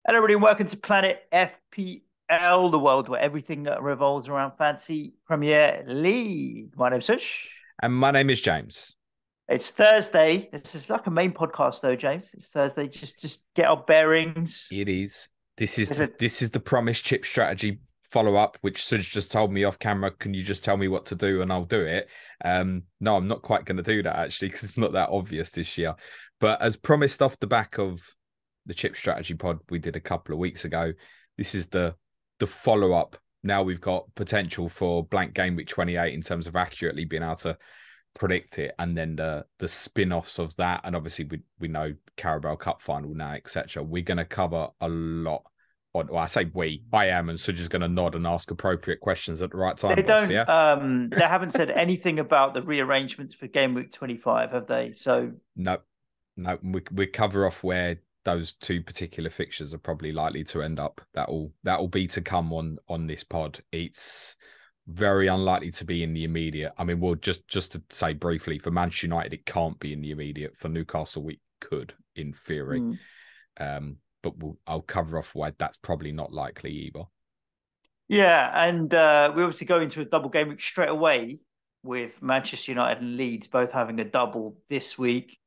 Hello, everybody, and welcome to Planet FPL, the world where everything revolves around fancy Premier League. My name's Sush. And my name is James. It's Thursday. This is like a main podcast, though, James. It's Thursday. Just get our bearings. It is. This is Is the, it? this is the promised chip strategy follow up, which Suj just told me off camera. Can you just tell me what to do and I'll do it? No, I'm not quite going to do that actually because it's not that obvious this year. But as promised off the back of the chip strategy pod we did a couple of weeks ago, this is the follow up. Now we've got potential for blank game week 28 in terms of accurately being able to predict it, and then the spin-offs of that, and obviously we know Carabao Cup final now, etc. We're going to cover a lot on, well, I say I am, and so just going to nod and ask appropriate questions at the right time, They boss. don't. Yeah. They haven't said anything about the rearrangements for game week 25, have they? So No, we cover off where those two particular fixtures are probably likely to end up. That'll be to come on this pod. It's very unlikely to be in the immediate. I mean, well, just to say briefly, for Manchester United, it can't be in the immediate. For Newcastle, we could, in theory. But I'll cover off why that's probably not likely either. yeah, and we obviously go into a double game week straight away with Manchester United and Leeds both having a double this week.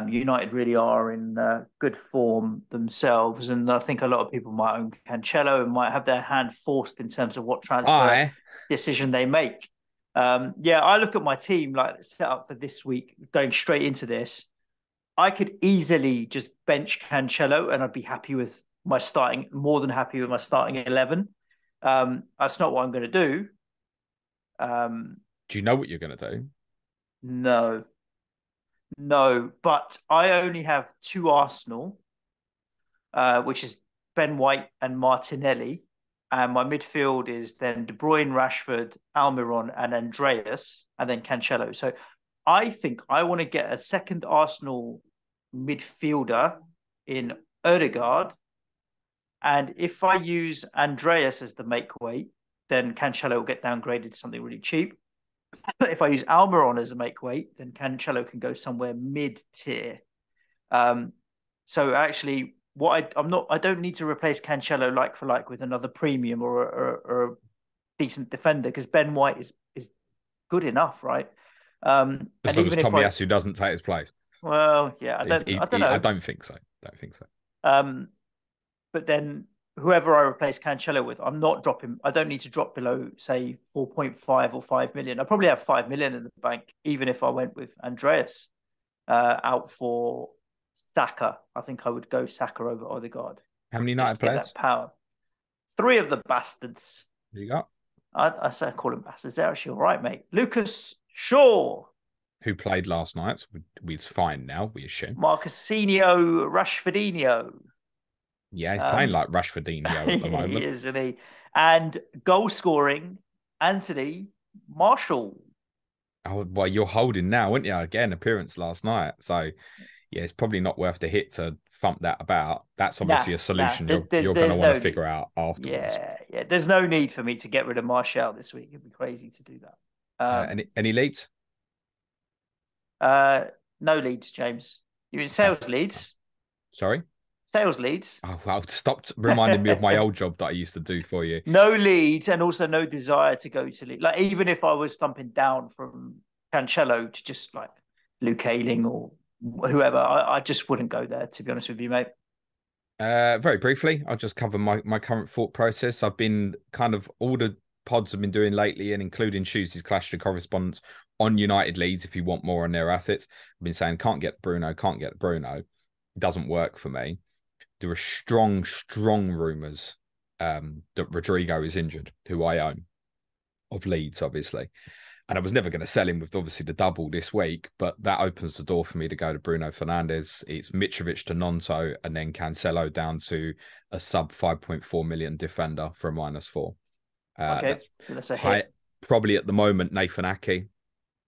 United really are in good form themselves, and I think a lot of people might own Cancelo and might have their hand forced in terms of what transfer decision they make. Yeah, I look at my team like set up for this week, going straight into this. I could easily just bench Cancelo, and I'd be happy with my starting, more than happy with my starting 11. That's not what I'm going to do. Do you know what you're going to do? No. No, but I only have two Arsenal, which is Ben White and Martinelli. And my midfield is then De Bruyne, Rashford, Almiron, and Andreas, and then Cancelo. So I think I want to get a second Arsenal midfielder in Odegaard. And if I use Andreas as the make weight, then Cancelo will get downgraded to something really cheap. If I use Almiron as a make weight, then Cancelo can go somewhere mid tier. So actually, I don't need to replace Cancelo like for like with another premium or a decent defender, because Ben White is good enough, right? As long as Tomiyasu doesn't take his place. Well, yeah, I don't know. I don't think so. But then whoever I replace Cancelo with, I'm not dropping. I don't need to drop below, say, 4.5 or 5 million. I probably have 5 million in the bank, even if I went with Andreas out for Saka. I think I would go Saka over Odegaard. How many United players? That power. 3 of the bastards. Who you got? I say I call them bastards. They're actually all right, mate. Lucas Shaw, who played last night, so we's fine now, we assume. Marcosino Rashfordinho. Yeah, he's playing like Rashfordinho at the moment. He is, isn't he? And goal scoring, Anthony Marshall. Oh, well, you're holding now, aren't you? Again, appearance last night. So, yeah, it's probably not worth the hit to thump that about. That's obviously a solution you're going to want to figure out afterwards. Yeah. There's no need for me to get rid of Marshall this week. It'd be crazy to do that. Any leads? No leads, James. You mean sales leads? Sorry? Sales leads. Oh, well, stop reminding me of my old job that I used to do for you. No leads, and also no desire to go to lead. Like, even if I was stumping down from Cancelo to just like Luke Ayling or whoever, I just wouldn't go there, to be honest with you, mate. Very briefly, I'll just cover my current thought process. I've been kind of all the pods I've been doing lately, and including Tuesday's Clash of Correspondence on United leads, if you want more on their assets. I've been saying can't get Bruno. It doesn't work for me. There are strong rumours that Rodrigo is injured, who I own, of Leeds, obviously. And I was never going to sell him with, obviously, the double this week, but that opens the door for me to go to Bruno Fernandes. It's Mitrovic to Nonto, and then Cancelo down to a sub 5.4 million defender for a -4. Okay, that's a hit. Probably at the moment, Nathan Ake.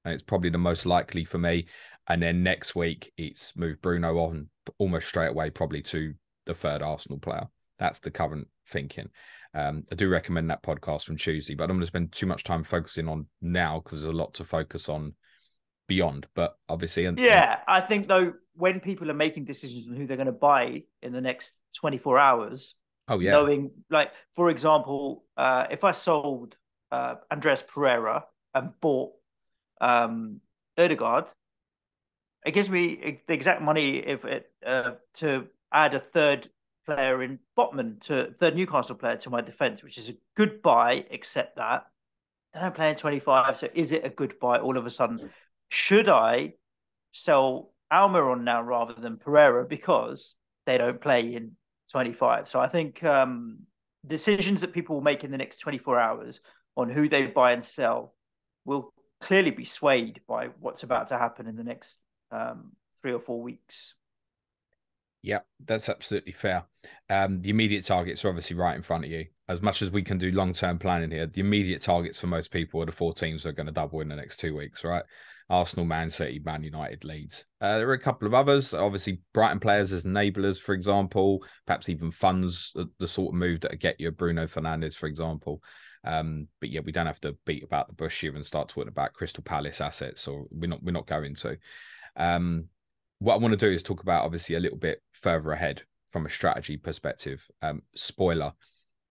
And it's probably the most likely for me. And then next week, it's moved Bruno on almost straight away, probably to the third Arsenal player. That's the current thinking. I do recommend that podcast from Tuesday, but I'm going to spend too much time focusing on now because there's a lot to focus on beyond. But obviously, I think though when people are making decisions on who they're going to buy in the next 24 hours, Oh yeah. knowing, like, for example, if I sold Andres Pereira and bought Ødegaard, it gives me the exact money if it to add a third player in Botman, to third Newcastle player to my defence, which is a good buy, except that they don't play in 25. So is it a good buy all of a sudden? Should I sell Almiron now rather than Pereira because they don't play in 25? So I think decisions that people will make in the next 24 hours on who they buy and sell will clearly be swayed by what's about to happen in the next 3 or 4 weeks. Yeah, that's absolutely fair. The immediate targets are obviously right in front of you. As much as we can do long-term planning here, the immediate targets for most people are the 4 teams that are going to double in the next 2 weeks, right? Arsenal, Man City, Man United, Leeds. There are a couple of others. Obviously, Brighton players as enablers, for example, perhaps even funds, the sort of move that get you Bruno Fernandes, for example. But yeah, we don't have to beat about the bush here and start talking about Crystal Palace assets, or we're not going to. What I want to do is talk about, obviously, a little bit further ahead from a strategy perspective. Spoiler,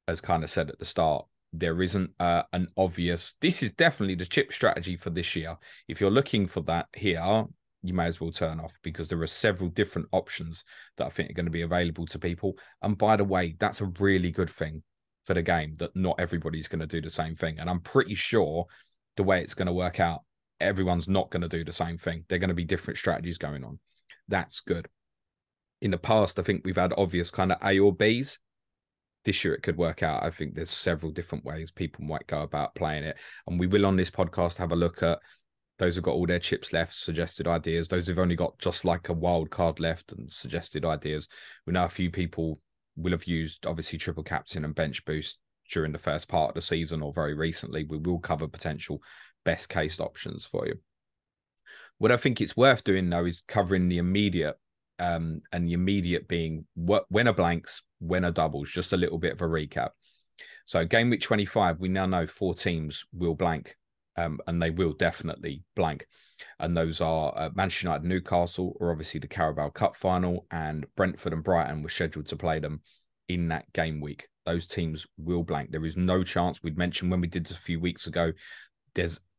as kind of said at the start, there isn't an obvious, this is definitely the chip strategy for this year. If you're looking for that here, you may as well turn off, because there are several different options that I think are going to be available to people. And by the way, that's a really good thing for the game, that not everybody's going to do the same thing. And I'm pretty sure the way it's going to work out, everyone's not going to do the same thing. They're going to be different strategies going on. That's good. In the past, I think we've had obvious kind of A or Bs. This year it could work out. I think there's several different ways people might go about playing it. And we will, on this podcast, have a look at those who've got all their chips left, suggested ideas. Those who've only got just like a wild card left and suggested ideas. We know a few people will have used, obviously, triple captain and bench boost during the first part of the season or very recently. We will cover potential best case options for you. What I think it's worth doing, though, is covering the immediate, and the immediate being winner blanks, winner doubles, just a little bit of a recap. So game week 25, we now know 4 teams will blank, and they will definitely blank. And those are Manchester United, Newcastle, or obviously the Carabao Cup final, and Brentford and Brighton were scheduled to play them in that game week. Those teams will blank. There is no chance. We'd mentioned when we did this a few weeks ago,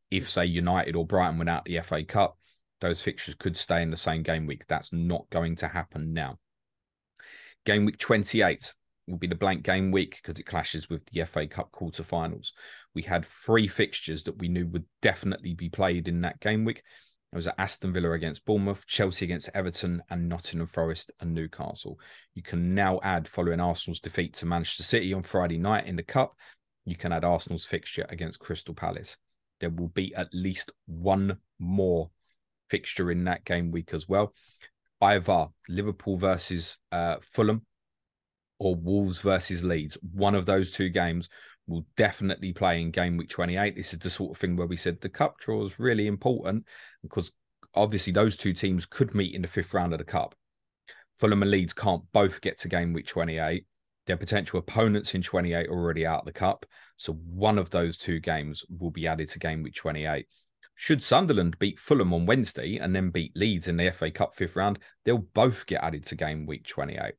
if, say, United or Brighton went out the FA Cup, those fixtures could stay in the same game week. That's not going to happen now. Game week 28 will be the blank game week because it clashes with the FA Cup quarterfinals. We had 3 fixtures that we knew would definitely be played in that game week. It was Aston Villa against Bournemouth, Chelsea against Everton, and Nottingham Forest and Newcastle. You can now add, following Arsenal's defeat to Manchester City on Friday night in the Cup, you can add Arsenal's fixture against Crystal Palace. There will be at least one more fixture in that game week as well. Either Liverpool versus Fulham or Wolves versus Leeds. One of those 2 games will definitely play in game week 28. This is the sort of thing where we said the cup draw is really important, because obviously those 2 teams could meet in the 5th round of the cup. Fulham and Leeds can't both get to game week 28. Their potential opponents in 28 are already out of the cup. So one of those 2 games will be added to game week 28. Should Sunderland beat Fulham on Wednesday and then beat Leeds in the FA Cup 5th round, they'll both get added to game week 28.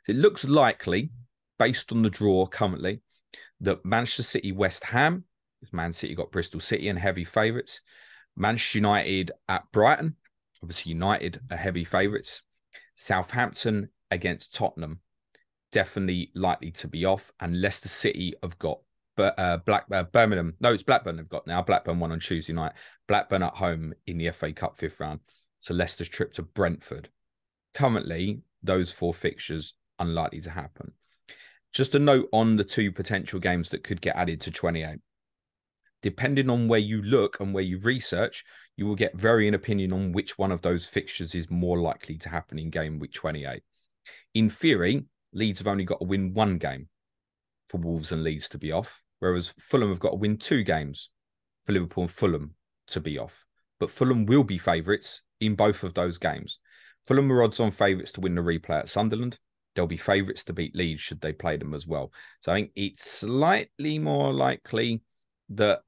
So it looks likely, based on the draw currently, that Manchester City, West Ham, Man City got Bristol City and heavy favourites. Manchester United at Brighton, obviously United are heavy favourites. Southampton against Tottenham, definitely likely to be off. And Leicester City have got Birmingham. No, it's Blackburn they've got now. Blackburn won on Tuesday night. Blackburn at home in the FA Cup 5th round. So Leicester's trip to Brentford. Currently, those 4 fixtures unlikely to happen. Just a note on the 2 potential games that could get added to 28. Depending on where you look and where you research, you will get varying opinion on which one of those fixtures is more likely to happen in game week 28. In theory, Leeds have only got to win 1 game for Wolves and Leeds to be off, whereas Fulham have got to win 2 games for Liverpool and Fulham to be off. But Fulham will be favourites in both of those games. Fulham are odds on favourites to win the replay at Sunderland. They'll be favourites to beat Leeds should they play them as well. So I think it's slightly more likely that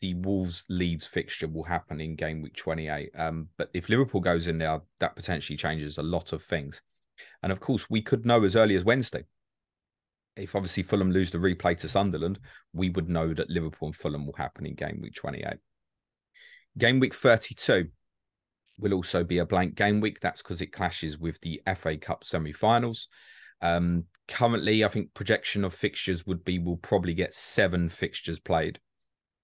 the Wolves Leeds fixture will happen in game week 28. But if Liverpool goes in there, that potentially changes a lot of things. And of course, we could know as early as Wednesday. If obviously Fulham lose the replay to Sunderland, we would know that Liverpool and Fulham will happen in game week 28. Game week 32 will also be a blank game week. That's because it clashes with the FA Cup semi-finals. Currently, I think projection of fixtures would be we'll probably get 7 fixtures played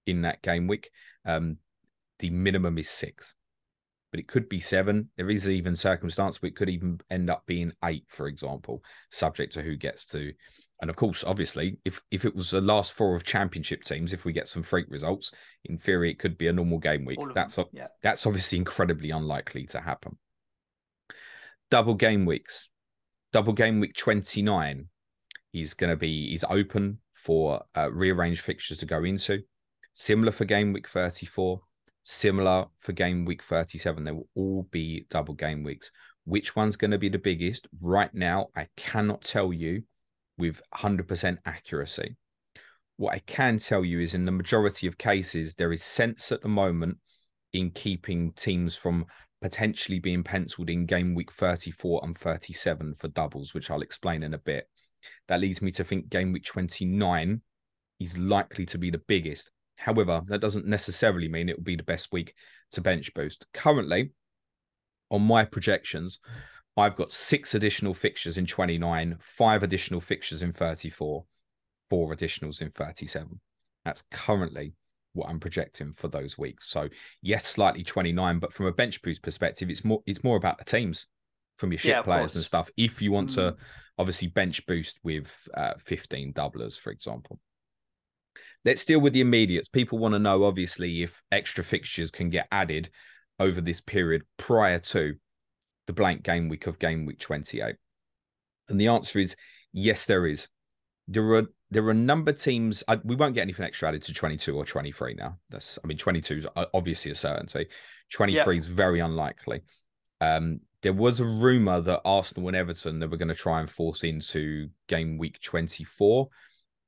in that game week. The minimum is 6, but it could be 7. There is even circumstance, but it could even end up being 8, for example, subject to who gets to. And of course, obviously, if it was the last 4 of championship teams, if we get some freak results, in theory, it could be a normal game week. That's obviously incredibly unlikely to happen. Double game weeks. Double game week 29 is open for rearranged fixtures to go into. Similar for game week 34. Similar for game week 37. They will all be double game weeks. Which one's going to be the biggest? Right now, I cannot tell you with 100% accuracy. What I can tell you is in the majority of cases, there is sense at the moment in keeping teams from potentially being penciled in game week 34 and 37 for doubles, which I'll explain in a bit. That leads me to think game week 29 is likely to be the biggest. However, that doesn't necessarily mean it will be the best week to bench boost. Currently, on my projections, I've got 6 additional fixtures in 29, 5 additional fixtures in 34, 4 additionals in 37. That's currently what I'm projecting for those weeks. So yes, slightly 29, but from a bench boost perspective, it's more about the teams from your shit players and stuff. If you want to obviously bench boost with 15 doublers, for example. Let's deal with the immediates. People want to know, obviously, if extra fixtures can get added over this period prior to the blank game week of game week 28. And the answer is yes, there is. There are a number of teams. We won't get anything extra added to 22 or 23 now. 22 is obviously a certainty. 23 is very unlikely. There was a rumor that Arsenal and Everton, they were going to try and force into game week 24.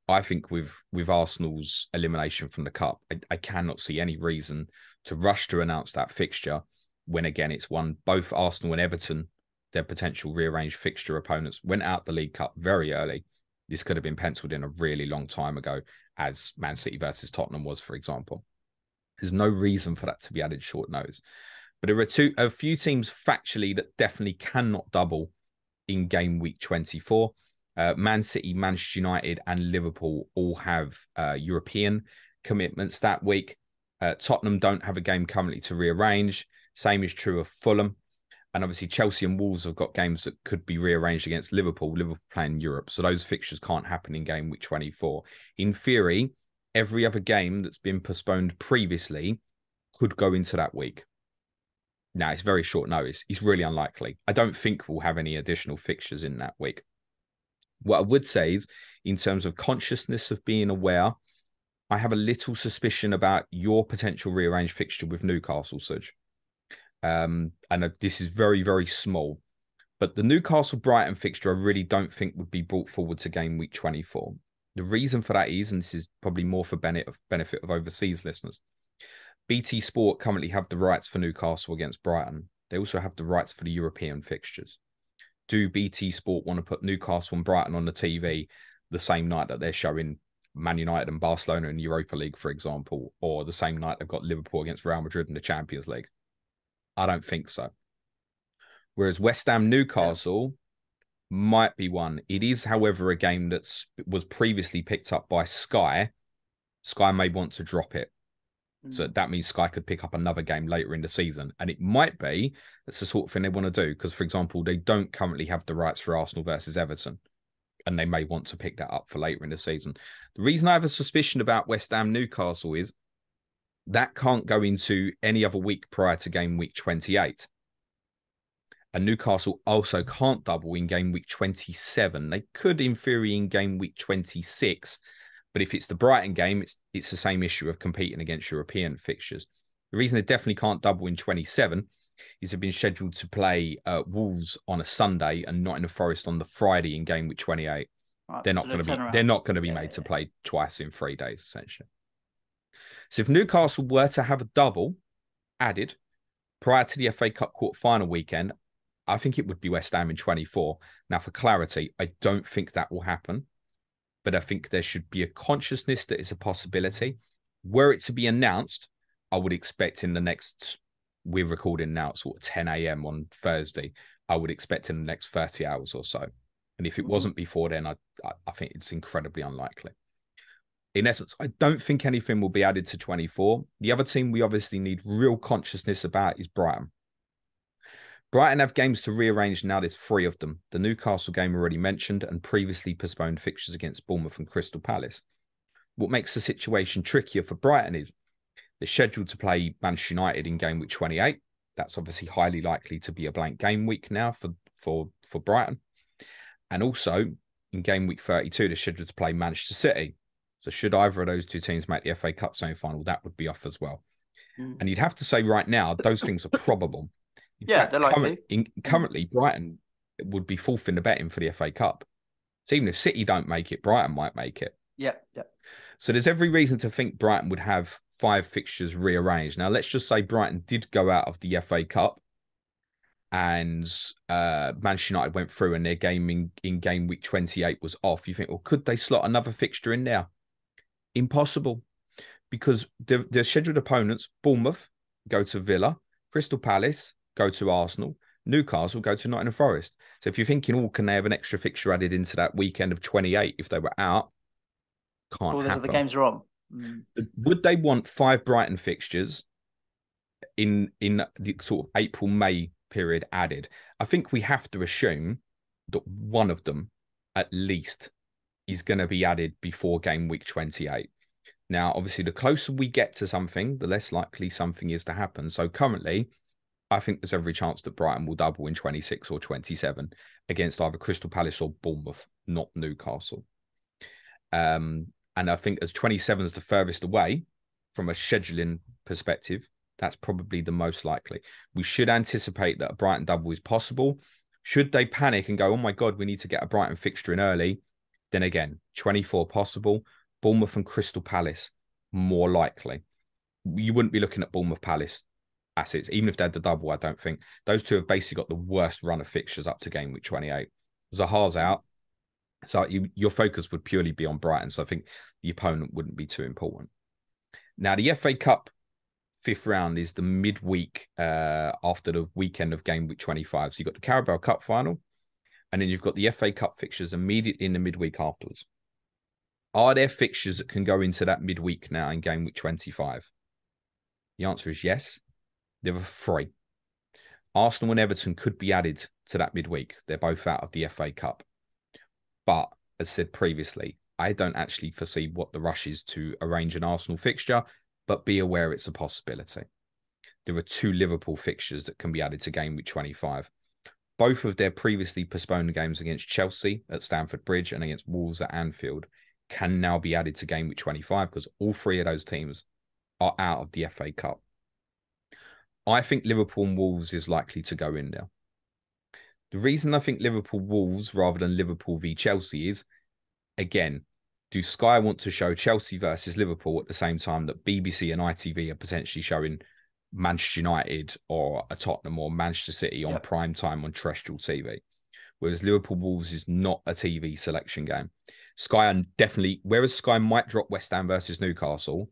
I think with Arsenal's elimination from the Cup, I cannot see any reason to rush to announce that fixture when, again, it's one both Arsenal and Everton, their potential rearranged fixture opponents, went out the League Cup very early. This could have been penciled in a really long time ago, as Man City versus Tottenham was, for example. There's no reason for that to be added short notice. But there are a few teams factually that definitely cannot double in game week 24. Man City, Manchester United, and Liverpool all have European commitments that week. Tottenham don't have a game currently to rearrange. Same is true of Fulham. And obviously Chelsea and Wolves have got games that could be rearranged against Liverpool. Liverpool playing Europe. So those fixtures can't happen in game week 24. In theory, every other game that's been postponed previously could go into that week. Now, it's very short notice. It's really unlikely. I don't think we'll have any additional fixtures in that week. What I would say is, in terms of consciousness of being aware, I have a little suspicion about your potential rearranged fixture with Newcastle, Suj. And this is very, very small. But the Newcastle-Brighton fixture, I really don't think would be brought forward to game week 24. The reason for that is, and this is probably more for benefit of overseas listeners, BT Sport currently have the rights for Newcastle against Brighton. They also have the rights for the European fixtures. Do BT Sport want to put Newcastle and Brighton on the TV the same night that they're showing Man United and Barcelona in the Europa League, for example, or the same night they've got Liverpool against Real Madrid in the Champions League? I don't think so. Whereas West Ham Newcastle might be one. It is, however, a game that was previously picked up by Sky. Sky may want to drop it. So that means Sky could pick up another game later in the season. And it might be that's the sort of thing they want to do. Because, for example, they don't currently have the rights for Arsenal versus Everton. And they may want to pick that up for later in the season. The reason I have a suspicion about West Ham Newcastle is that can't go into any other week prior to game week 28. And Newcastle also can't double in game week 27. They could, in theory, in game week 26. But if it's the Brighton game, it's the same issue of competing against European fixtures. The reason they definitely can't double in 27 is they've been scheduled to play Wolves on a Sunday and Nottingham Forest on the Friday in game week 28. Right, they're not going to be made to play twice in 3 days, essentially. So if Newcastle were to have a double added prior to the FA Cup quarter-final weekend, I think it would be West Ham in 24. Now, for clarity, I don't think that will happen, but I think there should be a consciousness that it's a possibility. Were it to be announced, I would expect in the next, we're recording now, it's 10 a.m. on Thursday. I would expect in the next 30 hours or so. And if it wasn't before then, I think it's incredibly unlikely. In essence, I don't think anything will be added to 24. The other team we obviously need real consciousness about is Brighton. Brighton have games to rearrange now. There's 3 of them. The Newcastle game already mentioned and previously postponed fixtures against Bournemouth and Crystal Palace. What makes the situation trickier for Brighton is they're scheduled to play Manchester United in game week 28. That's obviously highly likely to be a blank game week now for Brighton. And also in game week 32, they're scheduled to play Manchester City. So should either of those 2 teams make the FA Cup semi-final, that would be off as well. And you'd have to say right now, those things are probable. In fact, they're likely. Currently, Brighton would be 4th in the betting for the FA Cup. So even if City don't make it, Brighton might make it. Yeah. So there's every reason to think Brighton would have 5 fixtures rearranged. Now, let's just say Brighton did go out of the FA Cup and Manchester United went through and their game in game week 28 was off. You think, well, could they slot another fixture in there? Impossible, because their scheduled opponents, Bournemouth, go to Villa, Crystal Palace, go to Arsenal, Newcastle, go to Nottingham Forest. So if you're thinking, can they have an extra fixture added into that weekend of 28 if they were out? Can't happen. All the games are on. Would they want 5 Brighton fixtures in the sort of April-May period added? I think we have to assume that one of them, at least, is going to be added before game week 28. Now, obviously, the closer we get to something, the less likely something is to happen. So currently, I think there's every chance that Brighton will double in 26 or 27 against either Crystal Palace or Bournemouth, not Newcastle. And I think as 27 is the furthest away from a scheduling perspective, that's probably the most likely. We should anticipate that a Brighton double is possible. Should they panic and go, oh my God, we need to get a Brighton fixture in early, then again, 24 possible. Bournemouth and Crystal Palace, more likely. You wouldn't be looking at Bournemouth Palace assets, even if they had the double, I don't think. Those two have basically got the worst run of fixtures up to game week 28. Zaha's out. So your focus would purely be on Brighton. So I think the opponent wouldn't be too important. Now, the FA Cup 5th round is the midweek after the weekend of game week 25. So you've got the Carabao Cup final, and then you've got the FA Cup fixtures immediately in the midweek afterwards. Are there fixtures that can go into that midweek now in game week 25? The answer is yes. There are 3. Arsenal and Everton could be added to that midweek. They're both out of the FA Cup. But, as said previously, I don't actually foresee what the rush is to arrange an Arsenal fixture, but be aware it's a possibility. There are 2 Liverpool fixtures that can be added to game week 25. Both of their previously postponed games against Chelsea at Stamford Bridge and against Wolves at Anfield can now be added to game week 25 because all 3 of those teams are out of the FA Cup. I think Liverpool and Wolves is likely to go in there. The reason I think Liverpool Wolves rather than Liverpool v Chelsea is, again, do Sky want to show Chelsea versus Liverpool at the same time that BBC and ITV are potentially showing Manchester United or a Tottenham or Manchester City on prime time on terrestrial TV? Whereas Liverpool Wolves is not a TV selection game. Sky definitely, whereas Sky might drop West Ham versus Newcastle,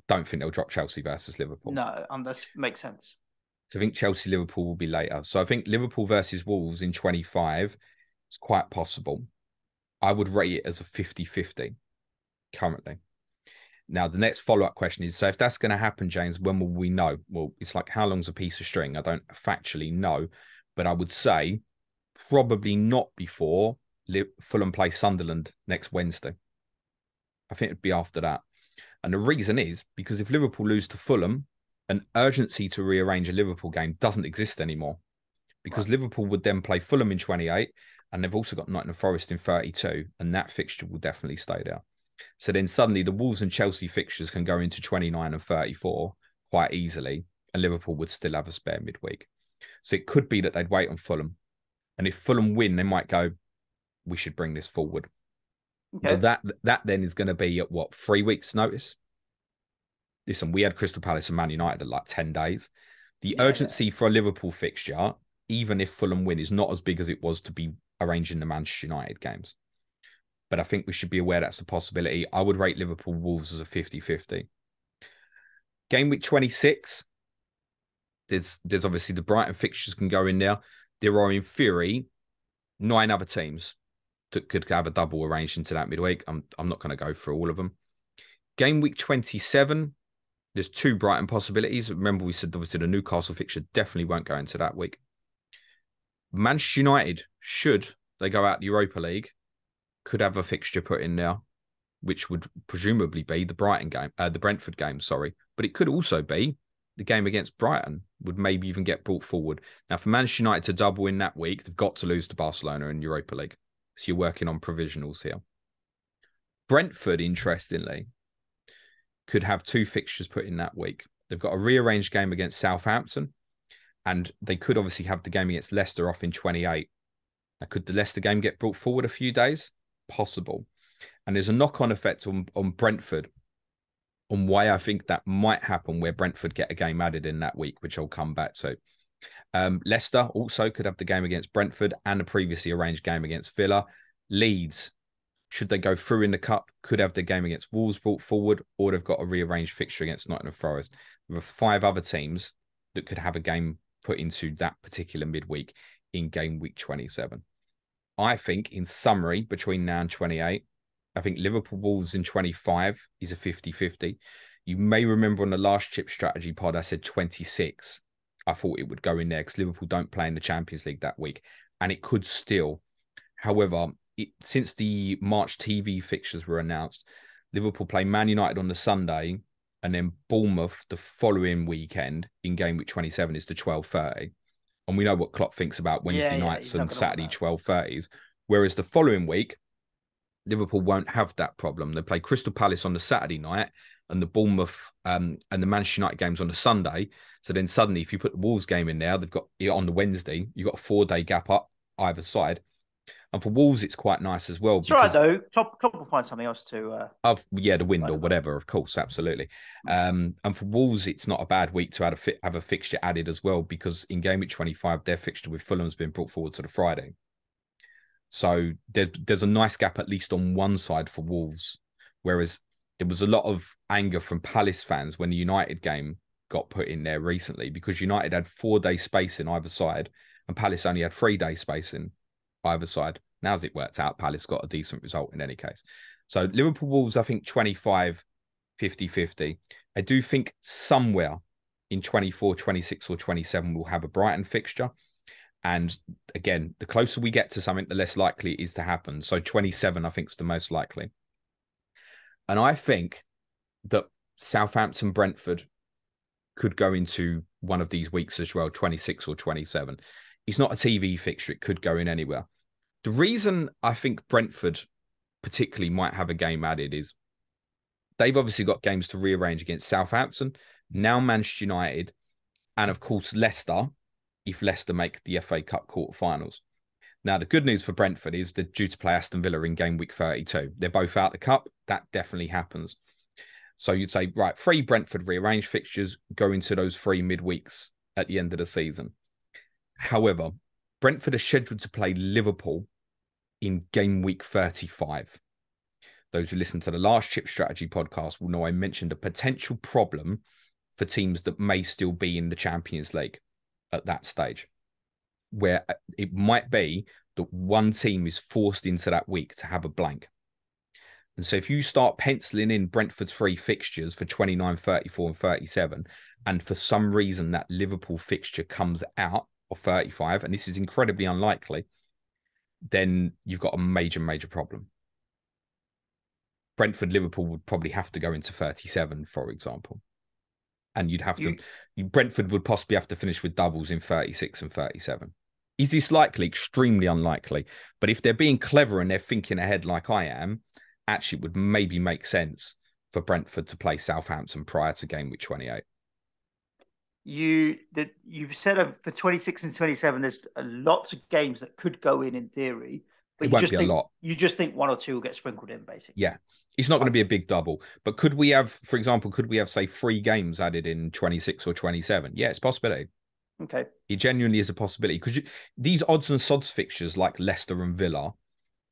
don't think they'll drop Chelsea versus Liverpool. No, that makes sense. So I think Chelsea-Liverpool will be later. So I think Liverpool versus Wolves in 25 is quite possible. I would rate it as a 50-50 currently. Now, the next follow-up question is, so if that's going to happen, James, when will we know? Well, it's like, how long's a piece of string? I don't factually know, but I would say probably not before Fulham play Sunderland next Wednesday. I think it'd be after that. And the reason is because if Liverpool lose to Fulham, an urgency to rearrange a Liverpool game doesn't exist anymore because Liverpool would then play Fulham in 28 and they've also got Nottingham Forest in 32 and that fixture will definitely stay there. So then suddenly the Wolves and Chelsea fixtures can go into 29 and 34 quite easily and Liverpool would still have a spare midweek. So it could be that they'd wait on Fulham. And if Fulham win, they might go, we should bring this forward. Okay. But that then is going to be at 3 weeks' notice? listen, we had Crystal Palace and Man United in like 10 days. The Yeah, yeah. urgency for a Liverpool fixture, even if Fulham win, is not as big as it was to be arranging the Manchester United games. But I think we should be aware that's a possibility. I would rate Liverpool Wolves as a 50-50. Game week 26, there's obviously the Brighton fixtures can go in there. There are, in theory, 9 other teams that could have a double arranged into that midweek. I'm not going to go through all of them. Game week 27, there's 2 Brighton possibilities. Remember, we said obviously the Newcastle fixture definitely won't go into that week. Manchester United, should they go out the Europa League, could have a fixture put in there, which would presumably be the Brentford game, sorry. But it could also be the game against Brighton, would maybe even get brought forward. Now, for Manchester United to double in that week, they've got to lose to Barcelona in Europa League. So you're working on provisionals here. Brentford, interestingly, could have 2 fixtures put in that week. They've got a rearranged game against Southampton, and they could obviously have the game against Leicester off in 28. Now, could the Leicester game get brought forward a few days? Possible. And there's a knock-on effect on Brentford on why I think that might happen, where Brentford get a game added in that week, which I'll come back to. Leicester also could have the game against Brentford and a previously arranged game against Villa. Leeds, should they go through in the Cup, could have the game against Wolves brought forward, or they've got a rearranged fixture against Nottingham Forest. There are 5 other teams that could have a game put into that particular midweek in game week 27. I think, in summary, between now and 28, I think Liverpool Wolves in 25 is a 50-50. You may remember on the last Chip Strategy pod, I said 26. I thought it would go in there because Liverpool don't play in the Champions League that week, and it could still. However, since the March TV fixtures were announced, Liverpool play Man United on the Sunday, and then Bournemouth the following weekend in game week 27 is the 12:30. And we know what Klopp thinks about Wednesday nights and Saturday 12:30s. Whereas the following week, Liverpool won't have that problem. They play Crystal Palace on the Saturday night and the Bournemouth and the Manchester United games on the Sunday. So then suddenly, if you put the Wolves game in there, they've got it on the Wednesday. You've got a 4-day gap up either side. And for Wolves, it's quite nice as well. It's right, though. Klopp will find something else to... the wind or whatever, of course, absolutely. And for Wolves, it's not a bad week to have a fixture added as well, because in game week 25, their fixture with Fulham has been brought forward to the Friday. So there's a nice gap, at least on one side for Wolves, whereas there was a lot of anger from Palace fans when the United game got put in there recently, because United had 4-day space in either side and Palace only had 3-day space in either side. Now, as it worked out, Palace got a decent result in any case. So Liverpool Wolves, I think 25, 50-50. I do think somewhere in 24, 26 or 27 we'll have a Brighton fixture. And again, the closer we get to something, the less likely it is to happen. So 27, I think, is the most likely. And I think that Southampton, Brentford could go into one of these weeks as well, 26 or 27. It's not a TV fixture. It could go in anywhere. The reason I think Brentford particularly might have a game added is they've obviously got games to rearrange against Southampton, now Manchester United, and of course Leicester, if Leicester make the FA Cup quarterfinals. Now, the good news for Brentford is they're due to play Aston Villa in game week 32. They're both out the cup. That definitely happens. So you'd say, right, 3 Brentford rearranged fixtures go into those 3 midweeks at the end of the season. However, Brentford are scheduled to play Liverpool in game week 35. Those who listen to the last Chip Strategy podcast will know I mentioned a potential problem for teams that may still be in the Champions League at that stage, where it might be that one team is forced into that week to have a blank. And so if you start penciling in Brentford's 3 fixtures for 29, 34 and 37, and for some reason that Liverpool fixture comes out of 35, and this is incredibly unlikely, then you've got a major, major problem. Brentford, Liverpool would probably have to go into 37, for example. And you'd have to, Brentford would possibly have to finish with doubles in 36 and 37. Is this likely? Extremely unlikely. But if they're being clever and they're thinking ahead like I am, actually it would maybe make sense for Brentford to play Southampton prior to game week 28. You've said for 26 and 27, there's lots of games that could go in theory, But It won't be a lot. you just think one or two will get sprinkled in, basically. Yeah. It's not going to be a big double. But could we have, for example, say 3 games added in 26 or 27? Yeah, it's a possibility. Okay. It genuinely is a possibility. Because these odds and sods fixtures like Leicester and Villa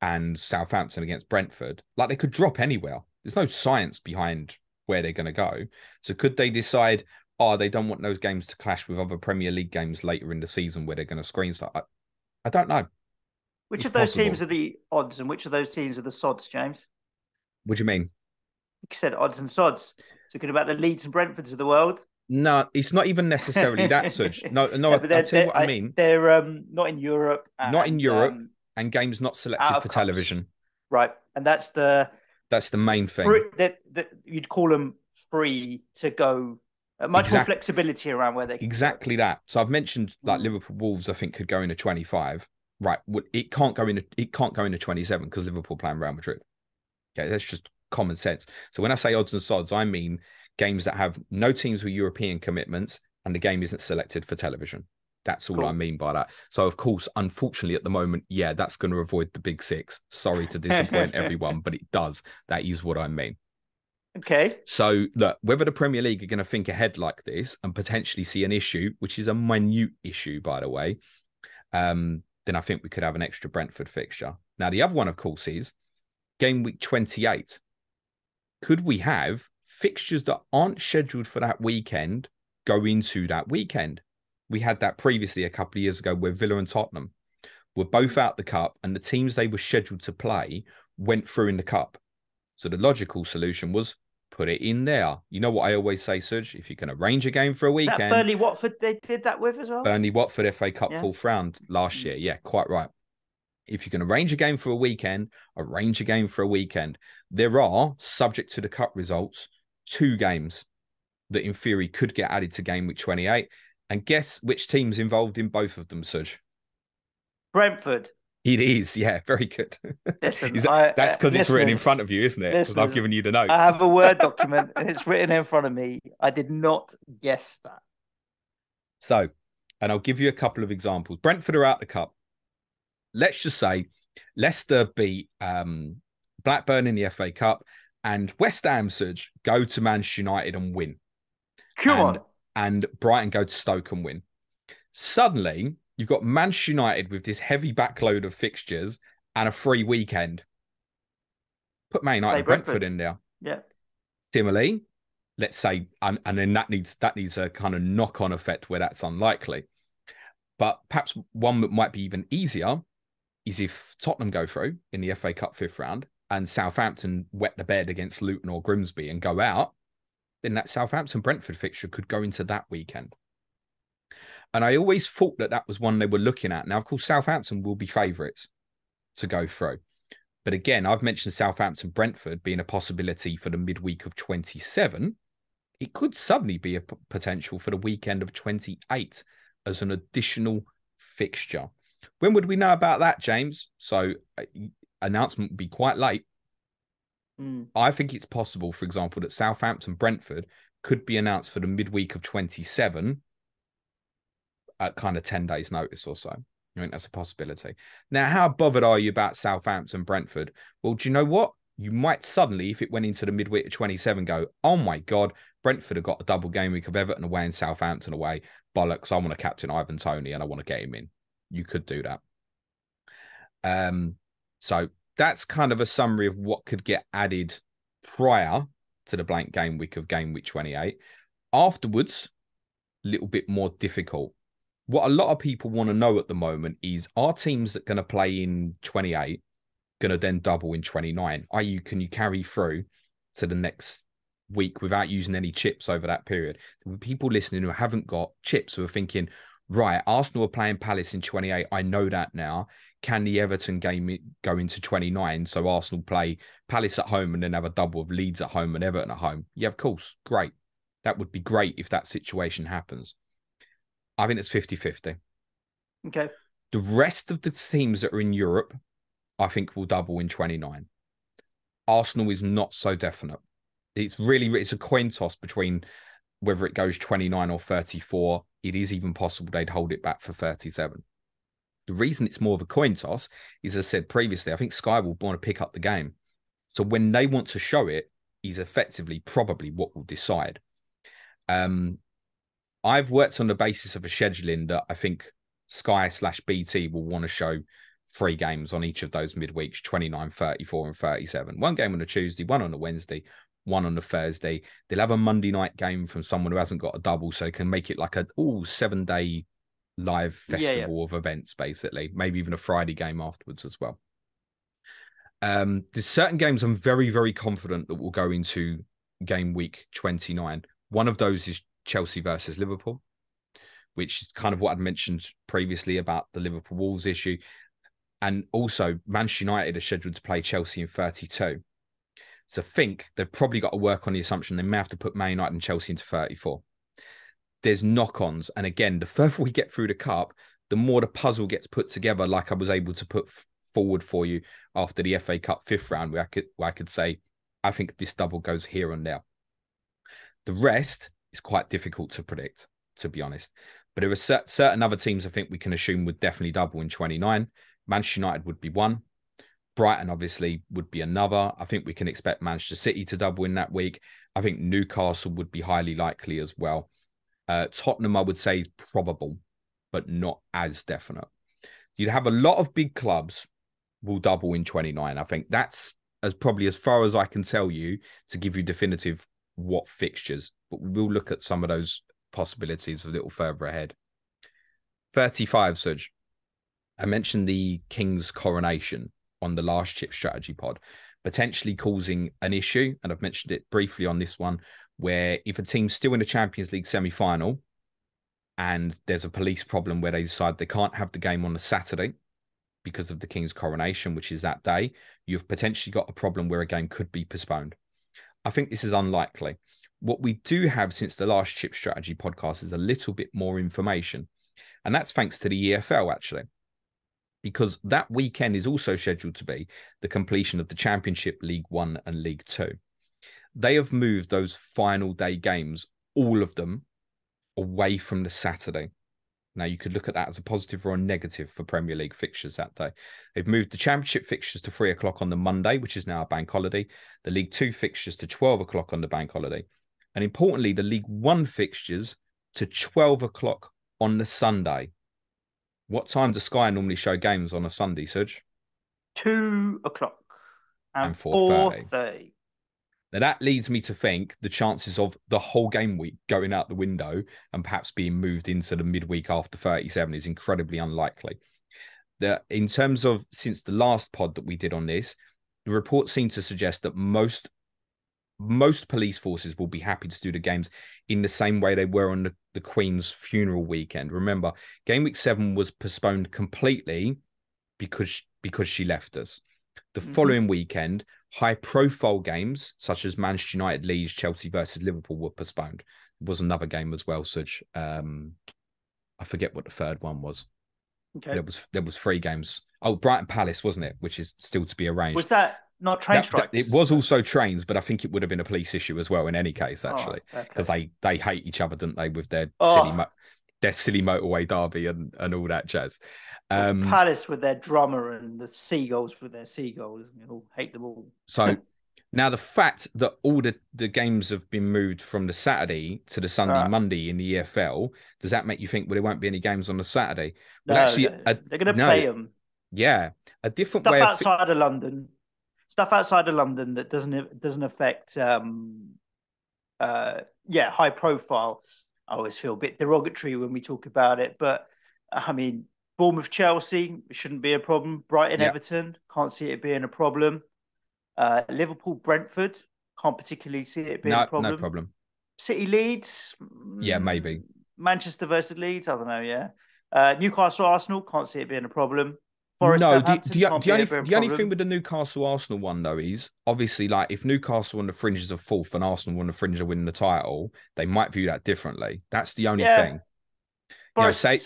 and Southampton against Brentford, like they could drop anywhere. There's no science behind where they're going to go. So could they decide, they don't want those games to clash with other Premier League games later in the season where they're going to screen stuff? I don't know. Which of those teams are the odds and which of those teams are the sods, James? What do you mean? You said odds and sods. Talking about the Leeds and Brentfords of the world. No, it's not even necessarily that, Suj. No, Yeah, I'll tell you what I mean. They're not in Europe. Not in Europe, and games not selected for television. Right, and that's the main thing. That you'd call them free to go. Much more flexibility around where they can exactly go. That. So I've mentioned like Liverpool Wolves. I think could go into 25. Right, it can't go into 27 because Liverpool playing Real Madrid. Okay, that's just common sense. So when I say odds and sods, I mean games that have no teams with European commitments and the game isn't selected for television. That's all I mean by that. So, of course, unfortunately, at the moment, yeah, that's going to avoid the big six. Sorry to disappoint everyone, but it does. That is what I mean. Okay. So, look, whether the Premier League are going to think ahead like this and potentially see an issue, which is a minute issue, by the way, then I think we could have an extra Brentford fixture. Now, the other one, of course, is game week 28. Could we have fixtures that aren't scheduled for that weekend go into that weekend? We had that previously a couple of years ago where Villa and Tottenham were both out the cup and the teams they were scheduled to play went through in the cup. So the logical solution was put it in there. You know what I always say, Suj? If you can arrange a game for a weekend. That Burnley Watford they did that with as well? Burnley Watford FA Cup fourth round last year. Yeah, quite right. If you can arrange a game for a weekend, arrange a game for a weekend. There are, subject to the cup results, 2 games that in theory could get added to game week 28. And guess which team's involved in both of them, Suj? Brentford. It is, yeah, very good. Listen, that's because it's written in front of you, isn't it? Because I've given you the notes. I have a Word document and it's written in front of me. I did not guess that. So, and I'll give you a couple of examples. Brentford are out the cup. Let's just say Leicester beat Blackburn in the FA Cup and West Ham, Suj, go to Manchester United and win. Come on. And Brighton go to Stoke and win. Suddenly, you've got Manchester United with this heavy backload of fixtures and a free weekend. Put Man United and Brentford in there. Yeah. Similarly, let's say, and then that needs a kind of knock-on effect where that's unlikely. But perhaps one that might be even easier is if Tottenham go through in the FA Cup 5th round and Southampton wet the bed against Luton or Grimsby and go out, then that Southampton-Brentford fixture could go into that weekend. And I always thought that was one they were looking at. Now, of course, Southampton will be favourites to go through. But again, I've mentioned Southampton-Brentford being a possibility for the midweek of 27. It could suddenly be a potential for the weekend of 28 as an additional fixture. When would we know about that, James? So announcement would be quite late. I think it's possible, for example, that Southampton-Brentford could be announced for the midweek of 27 at kind of 10 days notice or so. I think that's a possibility. Now, how bothered are you about Southampton-Brentford? Well, do you know what? You might suddenly, if it went into the midweek of 27, go, oh my God, Brentford have got a double game week of Everton away and Southampton away. Bollocks, I want to captain Ivan Toney and I want to get him in. You could do that. So that's kind of a summary of what could get added prior to the blank game week of game week 28. Afterwards, a little bit more difficult. What a lot of people want to know at the moment is, are teams that are going to play in 28 going to then double in 29? Can you carry through to the next week without using any chips over that period? People listening who haven't got chips who are thinking, right, Arsenal are playing Palace in 28. I know that now. Can the Everton game go into 29? So Arsenal play Palace at home and then have a double of Leeds at home and Everton at home. Yeah, of course. Great. That would be great if that situation happens. I think it's 50-50. Okay. The rest of the teams that are in Europe, I think will double in 29. Arsenal is not so definite. It's a coin toss between whether it goes 29 or 34. It is even possible they'd hold it back for 37. The reason it's more of a coin toss is, as I said previously, I think Sky will want to pick up the game. So when they want to show it, is effectively probably what will decide. I've worked on the basis of a scheduling that I think Sky/BT will want to show 3 games on each of those midweeks, 29, 34, and 37. 1 game on a Tuesday, 1 on a Wednesday, 1 on a Thursday. They'll have a Monday night game from someone who hasn't got a double, so they can make it like a 7-day live festival of events, basically. Maybe even a Friday game afterwards as well. There's certain games I'm very, very confident that will go into game week 29. One of those is Chelsea versus Liverpool, which is kind of what I'd mentioned previously about the Liverpool Wolves issue. And also, Manchester United are scheduled to play Chelsea in 32. So I think they've probably got to work on the assumption they may have to put Man United and Chelsea into 34. There's knock-ons. And again, the further we get through the cup, the more the puzzle gets put together, like I was able to put forward for you after the FA Cup 5th round, where I could say, I think this double goes here and there. The rest is quite difficult to predict, to be honest. But there are certain other teams I think we can assume would definitely double in 29. Manchester United would be one. Brighton, obviously, would be another. I think we can expect Manchester City to double in that week. I think Newcastle would be highly likely as well. Tottenham, I would say, is probable, but not as definite. You'd have a lot of big clubs will double in 29. I think that's probably as far as I can tell you to give you definitive what fixtures. But we'll look at some of those possibilities a little further ahead. 35, Suj. I mentioned the King's coronation on the last Chip Strategy pod, potentially causing an issue, and I've mentioned it briefly on this one, where if a team's still in the Champions League semi-final and there's a police problem where they decide they can't have the game on the Saturday because of the King's coronation, which is that day, you've potentially got a problem where a game could be postponed. I think this is unlikely. What we do have since the last Chip Strategy podcast is a little bit more information, and that's thanks to the EFL, actually, because that weekend is also scheduled to be the completion of the Championship, League One and League Two. They have moved those final day games, all of them, away from the Saturday. Now, you could look at that as a positive or a negative for Premier League fixtures that day. They've moved the Championship fixtures to 3 o'clock on the Monday, which is now a bank holiday. The League Two fixtures to 12 o'clock on the bank holiday. And importantly, the League One fixtures to 12 o'clock on the Sunday. What time does Sky normally show games on a Sunday, Suj? 2 o'clock and 4:30. Now, that leads me to think the chances of the whole game week going out the window and perhaps being moved into the midweek after 37 is incredibly unlikely. In terms of since the last pod that we did on this, the reports seem to suggest that most police forces will be happy to do the games in the same way they were on the Queen's funeral weekend. Remember, game week 7 was postponed completely because she left us. The following weekend, high-profile games such as Manchester United, Leeds, Chelsea versus Liverpool were postponed. There was another game as well, Suj. I forget what the third one was. Okay. There was 3 games. Oh, Brighton Palace, wasn't it? Which is still to be arranged. Was that not train strikes? It was also trains, but I think it would have been a police issue as well in any case, actually, because they hate each other, didn't they, with their silly motorway derby and all that jazz. Palace with their drummer and the Seagulls with their seagulls. You hate them all. So now the fact that all the games have been moved from the Saturday to the Sunday, Monday in the EFL, does that make you think, well, there won't be any games on the Saturday? Well, no, actually, they're going to play them. Yeah, a different stuff way outside of London. Stuff outside of London that doesn't affect high profile. I always feel a bit derogatory when we talk about it, but I mean, Bournemouth Chelsea shouldn't be a problem. Brighton Everton, can't see it being a problem. Liverpool Brentford, can't particularly see it being a problem. No problem. City Leeds, maybe. Manchester versus Leeds, I don't know. Newcastle Arsenal, can't see it being a problem. The only thing with the Newcastle Arsenal one though is obviously, like, if Newcastle on the fringes of 4th and Arsenal on the fringe of winning the title, they might view that differently. That's the only thing. Say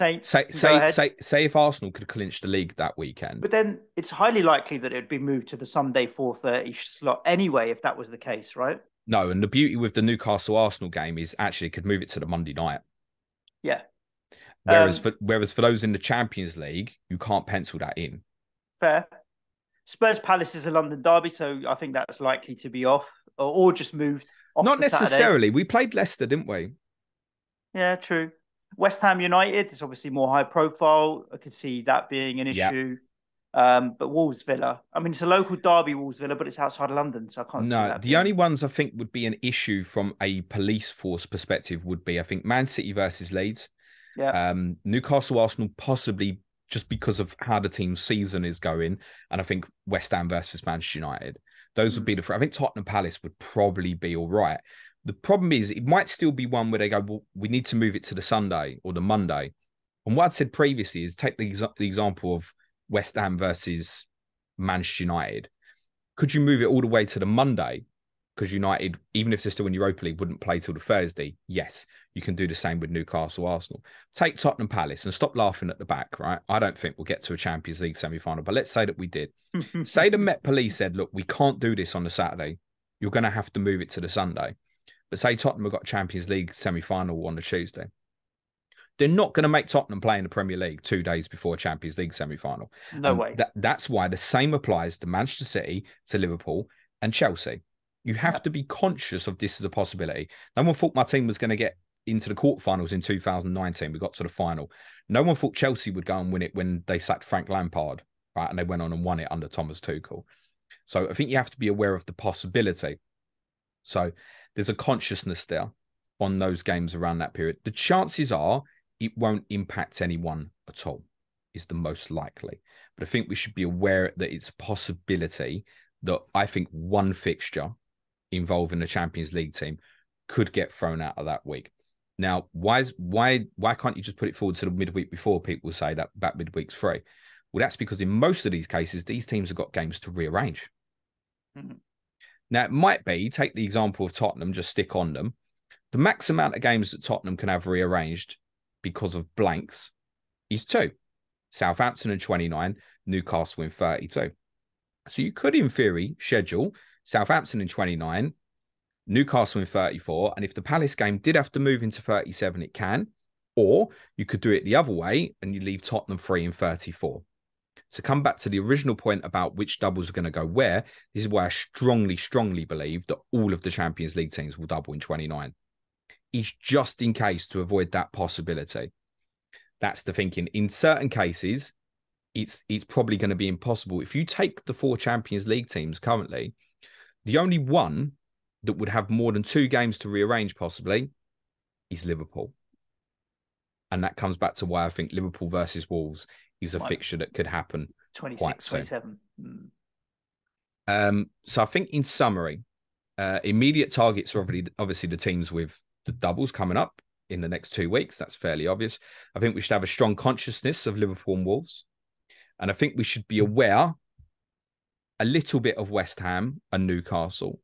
if Arsenal could clinch the league that weekend, but then it's highly likely that it'd be moved to the Sunday 4:30 slot anyway, if that was the case, right? No, and the beauty with the Newcastle Arsenal game is actually it could move it to the Monday night. Yeah. Whereas for those in the Champions League, you can't pencil that in. Fair. Spurs Palace is a London derby, so I think that's likely to be off or just moved off Not for Saturday. necessarily. We played Leicester, didn't we? Yeah, true. West Ham United is obviously more high profile. I could see that being an issue. But Wolves Villa, I mean, it's a local derby, Wolves Villa, but it's outside of London, so I can't see that. The only ones I think would be an issue from a police force perspective would be, I think, Man City versus Leeds. Yeah. Newcastle, Arsenal, possibly just because of how the team's season is going. And I think West Ham versus Manchester United. Those would be I think Tottenham Palace would probably be all right. The problem is it might still be one where they go, well, we need to move it to the Sunday or the Monday. And what I'd said previously is take the example of West Ham versus Manchester United. Could you move it all the way to the Monday? Because United, even if they're still in Europa League, wouldn't play till the Thursday. Yes, you can do the same with Newcastle, Arsenal. Take Tottenham Palace and stop laughing at the back, right? I don't think we'll get to a Champions League semi-final, but let's say that we did. Say the Met Police said, look, we can't do this on the Saturday. You're going to have to move it to the Sunday. But say Tottenham have got Champions League semi-final on the Tuesday. They're not going to make Tottenham play in the Premier League 2 days before Champions League semi-final. No way. That's why the same applies to Manchester City, to Liverpool and Chelsea. You have to be conscious of this as a possibility. No one thought my team was going to get into the quarterfinals in 2019. We got to the final. No one thought Chelsea would go and win it when they sacked Frank Lampard, right? And they went on and won it under Thomas Tuchel. So I think you have to be aware of the possibility. So there's a consciousness there on those games around that period. The chances are it won't impact anyone at all, is the most likely. But I think we should be aware that it's a possibility that I think one fixture involving the Champions League team could get thrown out of that week. Now, why can't you just put it forward to the midweek before? People say that midweek's free. Well, that's because in most of these cases, these teams have got games to rearrange. Mm-hmm. Now, it might be, take the example of Tottenham, just stick on them. The max amount of games that Tottenham can have rearranged because of blanks is 2. Southampton in 29, Newcastle in 32. So you could, in theory, schedule Southampton in 29, Newcastle in 34. And if the Palace game did have to move into 37, it can. Or you could do it the other way and you leave Tottenham free in 34. To come back to the original point about which doubles are going to go where, this is why I strongly, strongly believe that all of the Champions League teams will double in 29. It's just in case to avoid that possibility. That's the thinking. In certain cases, it's probably going to be impossible. If you take the 4 Champions League teams currently, the only one that would have more than 2 games to rearrange possibly is Liverpool. And that comes back to why I think Liverpool versus Wolves is a fixture that could happen 26, 27. So I think in summary, immediate targets are obviously the teams with the doubles coming up in the next 2 weeks. That's fairly obvious. I think we should have a strong consciousness of Liverpool and Wolves. And I think we should be aware a little bit of West Ham and Newcastle.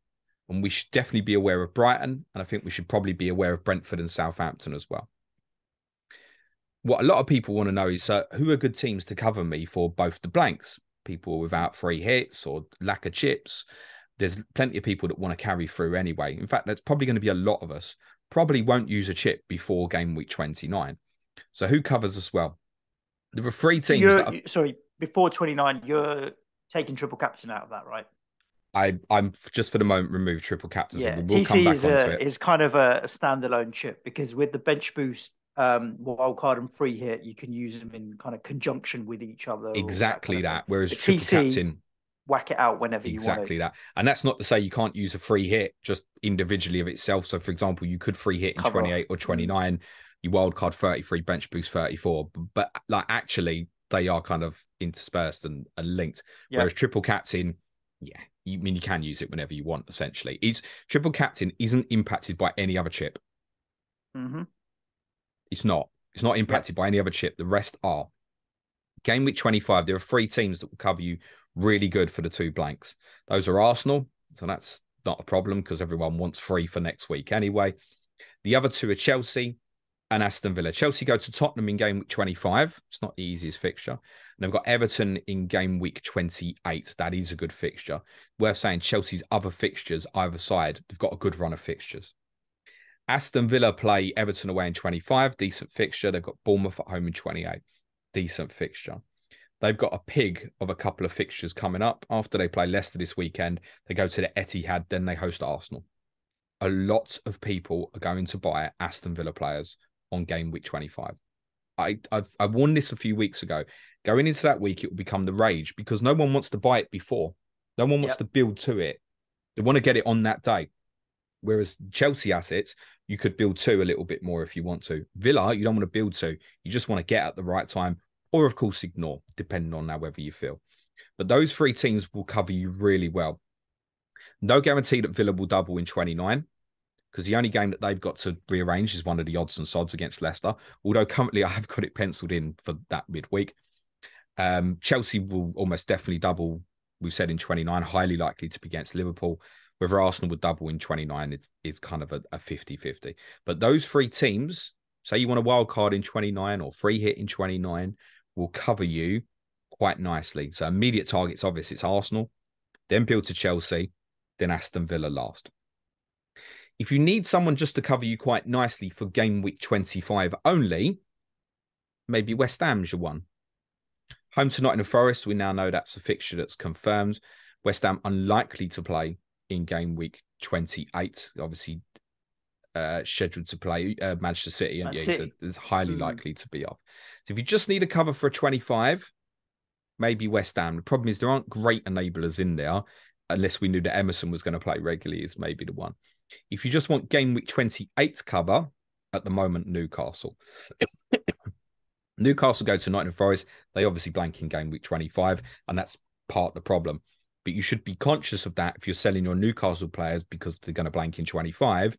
And we should definitely be aware of Brighton. And I think we should probably be aware of Brentford and Southampton as well. What a lot of people want to know is who are good teams to cover me for both the blanks, people without free hits or lack of chips. There's plenty of people that want to carry through anyway. In fact, that's probably going to be a lot of us. Probably won't use a chip before game week 29. So who covers us well? There are 3 teams. Sorry, before 29, you're taking triple captain out of that, right? I'm just for the moment removed triple captain. Yeah, so we'll come back onto it. Is kind of a standalone chip because with the bench boost, wildcard and free hit, you can use them in kind of conjunction with each other. Exactly that. Whereas triple captain, whack it out whenever you want. Exactly that. And that's not to say you can't use a free hit just individually of itself. So, for example, you could free hit in 28 or 29. You wildcard 33, bench boost 34. But like actually, they are kind of interspersed and linked. Yep. Whereas triple captain, you can use it whenever you want, essentially. Triple captain isn't impacted by any other chip. Mm-hmm. It's not impacted by any other chip. The rest are. Game week 25, there are 3 teams that will cover you really good for the 2 blanks. Those are Arsenal, so that's not a problem because everyone wants 3 for next week anyway. The other 2 are Chelsea and Aston Villa. Chelsea go to Tottenham in game week 25. It's not the easiest fixture. And they've got Everton in game week 28. That is a good fixture. Worth saying Chelsea's other fixtures, either side, they've got a good run of fixtures. Aston Villa play Everton away in 25, decent fixture. They've got Bournemouth at home in 28, decent fixture. They've got a pig of a couple of fixtures coming up. After they play Leicester this weekend, they go to the Etihad, then they host Arsenal. A lot of people are going to buy Aston Villa players on game week 25. I warned this a few weeks ago. Going into that week, it will become the rage because no one wants to buy it before. No one wants to build to it. They want to get it on that day. Whereas Chelsea assets, you could build to a little bit more if you want to. Villa, you don't want to build to. You just want to get at the right time, or of course ignore, depending on however you feel. But those three teams will cover you really well. No guarantee that Villa will double in 29, because the only game that they've got to rearrange is one of the odds and sods against Leicester. Although currently I have got it penciled in for that midweek. Chelsea will almost definitely double, we've said in 29, highly likely to be against Liverpool. Whether Arsenal would double in 29 is kind of a 50-50. But those three teams, say you want a wild card in 29 or free hit in 29, will cover you quite nicely. So immediate targets, obviously, it's Arsenal, then build to Chelsea, then Aston Villa last. If you need someone just to cover you quite nicely for game week 25 only, maybe West Ham's your one. Home to Nottingham Forest, we now know that's a fixture that's confirmed. West Ham unlikely to play in game week 28. Obviously, scheduled to play Manchester City, and so it's highly likely to be off. So if you just need a cover for a 25, maybe West Ham. The problem is there aren't great enablers in there, unless we knew that Emerson was going to play regularly, is maybe the one. If you just want game week 28 cover, at the moment, Newcastle. Newcastle go to Nottingham Forest. They obviously blank in game week 25, and that's part of the problem. But you should be conscious of that if you're selling your Newcastle players because they're going to blank in 25,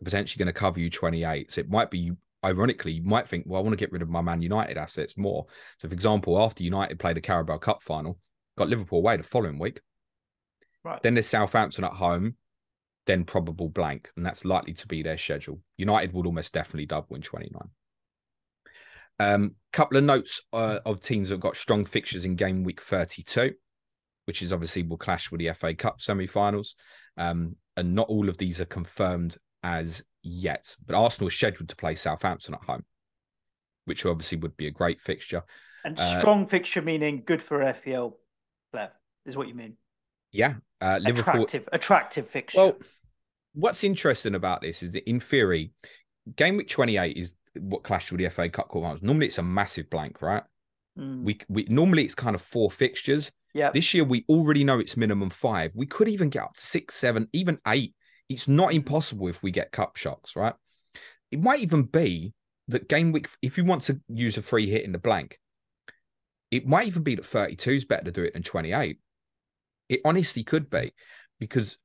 potentially going to cover you 28. So it might be, ironically, you might think, well, I want to get rid of my Man United assets more. So, for example, after United played the Carabao Cup final, got Liverpool away the following week. Right. Then there's Southampton at home, then probable blank, and that's likely to be their schedule. United would almost definitely double in 29. Couple of notes of teams that have got strong fixtures in game week 32, which is obviously will clash with the FA Cup semi-finals. And not all of these are confirmed as yet. But Arsenal is scheduled to play Southampton at home, which obviously would be a great fixture. And strong fixture meaning good for an FPL player, is what you mean? Yeah. Liverpool... Attractive fixture. Well, what's interesting about this is that in theory, game week 28 is what clashed with the FA Cup quarterfinals. Normally it's a massive blank, right? We normally it's kind of 4 fixtures. Yeah. This year we already know it's minimum 5. We could even get up to 6, 7, even 8. It's not impossible if we get cup shocks, right? It might even be that game week, if you want to use a free hit in the blank, it might even be that 32 is better to do it than 28. It honestly could be, because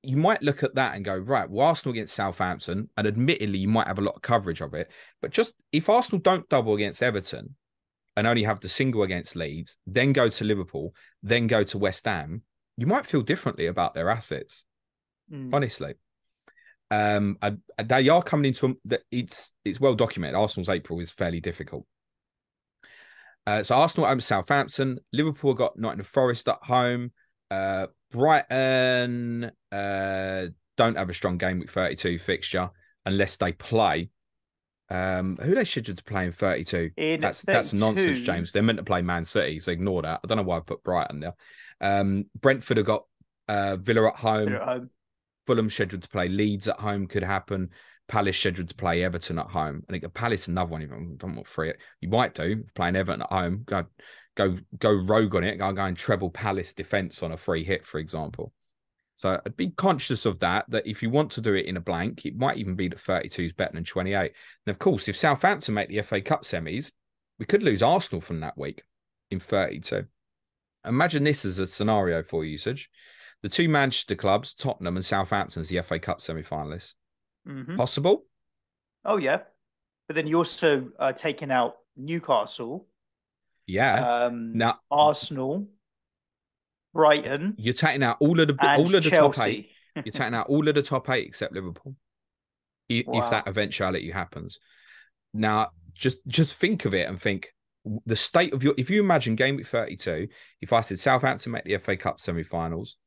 you might look at that and go, right, well, Arsenal against Southampton, and admittedly, you might have a lot of coverage of it. But just if Arsenal don't double against Everton and only have the single against Leeds, then go to Liverpool, then go to West Ham, you might feel differently about their assets. Honestly. They are coming into it's well documented. Arsenal's April is fairly difficult. So Arsenal at home, Southampton. Liverpool got Nottingham Forest at home. Brighton don't have a strong game week 32 fixture unless they play. Who are they scheduled to play in 32? That's nonsense, James. They're meant to play Man City, so ignore that. I don't know why I put Brighton there. Brentford have got Villa at home. Fulham scheduled to play Leeds at home, could happen. Palace scheduled to play Everton at home. I think Palace another one. Even don't want free it. You might do playing Everton at home. Go rogue on it. Go and treble Palace defense on a free hit, for example. So I'd be conscious of that if you want to do it in a blank, it might even be that 32 is better than 28. And of course, if Southampton make the FA Cup semis, we could lose Arsenal from that week in 32. Imagine this as a scenario for usage. The 2 Manchester clubs, Tottenham and Southampton, as the FA Cup semi-finalists. Possible? Oh, yeah. But then you're also taking out Newcastle. Yeah. Now Arsenal, Brighton. You're taking out all of the top 8. You're taking out all of the top 8 except Liverpool. If that eventuality happens. Now, just think of it and think the state of if you imagine game week 32, if I said Southampton make the FA Cup semi-finals,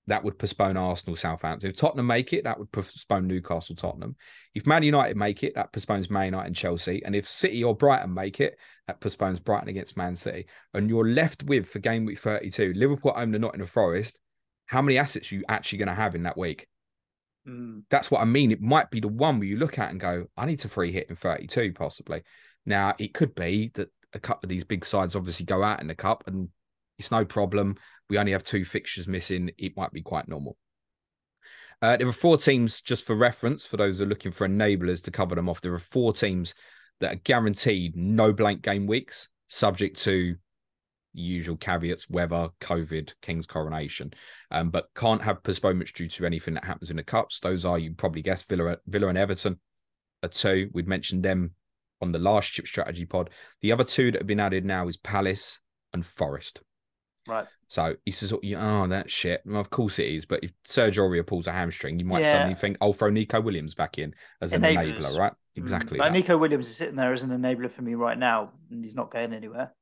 that would postpone Arsenal, Southampton. If Tottenham make it, that would postpone Newcastle, Tottenham. If Man United make it, that postpones Man United and Chelsea. And if City or Brighton make it, that postpones Brighton against Man City. And you're left with, for game week 32, Liverpool home to Nottingham Forest. How many assets are you actually going to have in that week? That's what I mean. It might be the one where you look at and go, I need to free hit in 32, possibly. Now, it could be that a couple of these big sides obviously go out in the cup and it's no problem. We only have 2 fixtures missing. It might be quite normal. There are 4 teams, just for reference, for those who are looking for enablers to cover them off. There are 4 teams that are guaranteed no blank game weeks, subject to usual caveats, weather, COVID, King's coronation, but can't have postponements due to anything that happens in the cups. Those are, you probably guessed, Villa and Everton are 2. We'd mentioned them on the last Chip Strategy pod. The other 2 that have been added now is Palace and Forest. Right. So he says, oh, that's shit. Well, of course it is. But if Serge Aurier pulls a hamstring, you might suddenly think, I'll throw Nico Williams back in as an enabler, right? Exactly. But Nico Williams is sitting there as an enabler for me right now, and he's not going anywhere.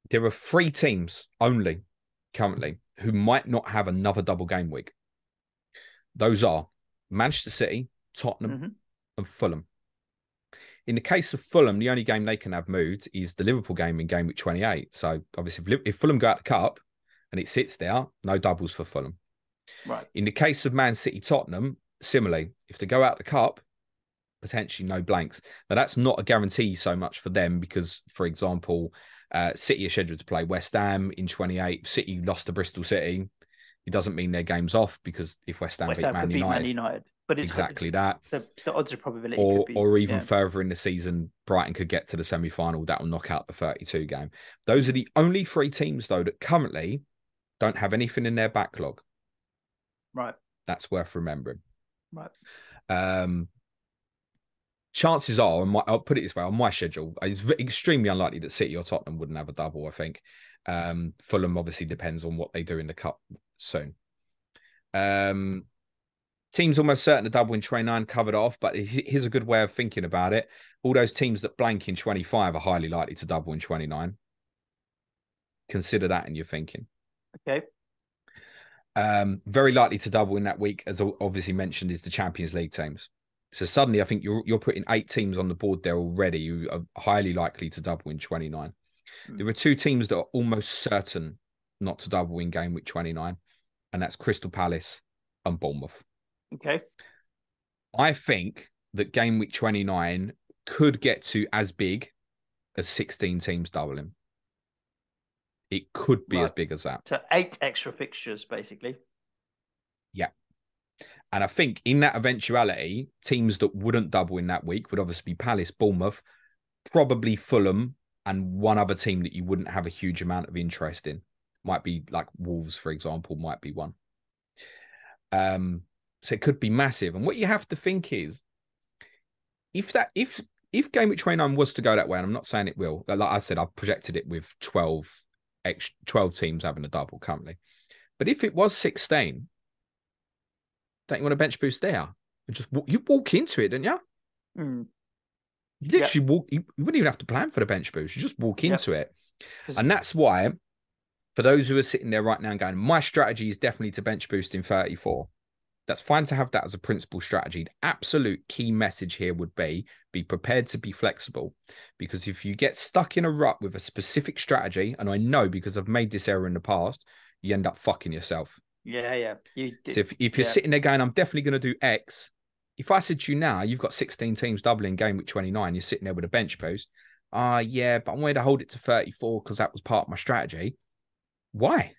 There are 3 teams only currently who might not have another double game week. Those are Manchester City, Tottenham, and Fulham. In the case of Fulham, the only game they can have moved is the Liverpool game in game week 28. So obviously, if Fulham go out the cup and it sits there, no doubles for Fulham. Right. In the case of Man City, Tottenham, similarly, if they go out the cup, potentially no blanks. Now, that's not a guarantee so much for them because, for example, City are scheduled to play West Ham in 28. City lost to Bristol City. It doesn't mean their game's off because if West Ham beat Man United. But it's exactly that. The odds of probability or, could be, or even further in the season, Brighton could get to the semi-final. That will knock out the 32 game. Those are the only 3 teams, though, that currently don't have anything in their backlog. Right. That's worth remembering. Right. Chances are, I'll put it this way, on my schedule, it's extremely unlikely that City or Tottenham wouldn't have a double, I think. Fulham obviously depends on what they do in the cup soon. Teams almost certain to double in 29 covered off, but here's a good way of thinking about it. All those teams that blank in 25 are highly likely to double in 29. Consider that in your thinking. Okay. Very likely to double in that week, as obviously mentioned, is the Champions League teams. So suddenly, I think you're putting 8 teams on the board there already who are highly likely to double in 29. There are 2 teams that are almost certain not to double in game week 29, and that's Crystal Palace and Bournemouth. Okay. I think that game week 29 could get to as big as 16 teams doubling. It could be as big as that. So 8 extra fixtures, basically. Yeah. And I think in that eventuality, teams that wouldn't double in that week would obviously be Palace, Bournemouth, probably Fulham, and one other team that you wouldn't have a huge amount of interest in. Might be like Wolves, for example, might be one. So it could be massive. And what you have to think is, if game week 29 was to go that way, and I'm not saying it will, like I said, I've projected it with 12 teams having a double currently. But if it was 16, don't you want a bench boost there? You walk into it, don't you? You literally walk. You wouldn't even have to plan for the bench boost. You just walk into it. And that's why, for those who are sitting there right now and going, my strategy is definitely to bench boost in 34. That's fine to have that as a principal strategy. The absolute key message here would be prepared to be flexible. Because if you get stuck in a rut with a specific strategy, and I know because I've made this error in the past, you end up fucking yourself. Yeah. So if you're sitting there going, I'm definitely going to do X. If I said to you now, you've got 16 teams doubling game week 29, you're sitting there with a bench boost. Yeah, but I wanted to hold it to 34 because that was part of my strategy. Why?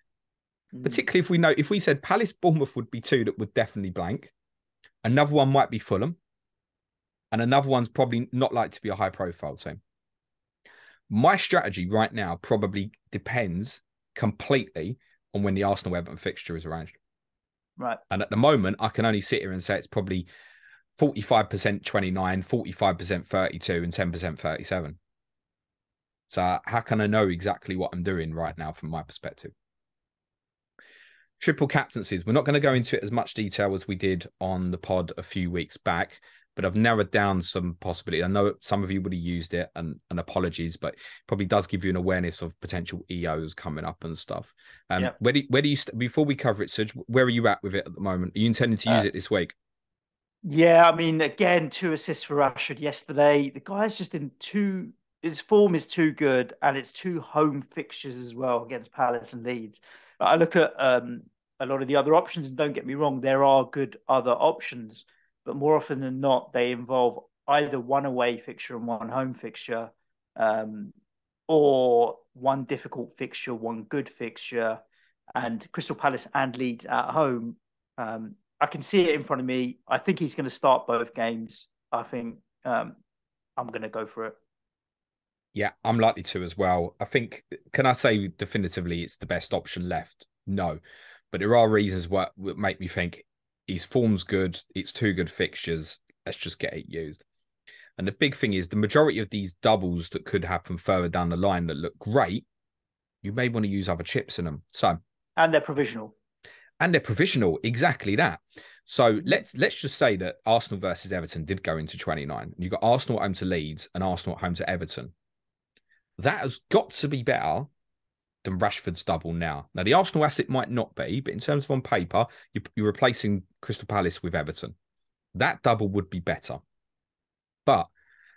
Particularly if we said Palace, Bournemouth would be 2 that would definitely blank. Another one might be Fulham. And another one's probably not like to be a high profile team. My strategy right now probably depends completely on when the Arsenal Everton fixture is arranged. Right. And at the moment, I can only sit here and say it's probably 45% 29, 45% 32, and 10% 37. So how can I know exactly what I'm doing right now from my perspective? Triple captaincies. We're not going to go into it as much detail as we did on the pod a few weeks back, but I've narrowed down some possibility. I know some of you would have used it, and apologies, but it probably does give you an awareness of potential EOs coming up and stuff. Yeah. Where do you before we cover it, Serge, where are you at with it at the moment? Are you intending to use it this week? Yeah, I mean, again, 2 assists for Rashford yesterday. The guy's just his form is too good, and it's 2 home fixtures as well against Palace and Leeds. I look at a lot of the other options, and don't get me wrong, there are good other options, but more often than not, they involve either one away fixture and one home fixture, um, or one difficult fixture, one good fixture, and Crystal Palace and Leeds at home. I can see it in front of me. I think he's going to start both games. I think I'm going to go for it. Yeah, I'm likely to as well. I think, can I say definitively it's the best option left? No. But there are reasons what make me think his form's good. It's 2 good fixtures. Let's just get it used. And the big thing is the majority of these doubles that could happen further down the line that look great, you may want to use other chips in them. So, and they're provisional. And they're provisional, exactly that. So let's just say that Arsenal versus Everton did go into 29. You've got Arsenal at home to Leeds and Arsenal at home to Everton. That has got to be better than Rashford's double now. Now, the Arsenal asset might not be, but in terms of on paper, you're replacing Crystal Palace with Everton. That double would be better. But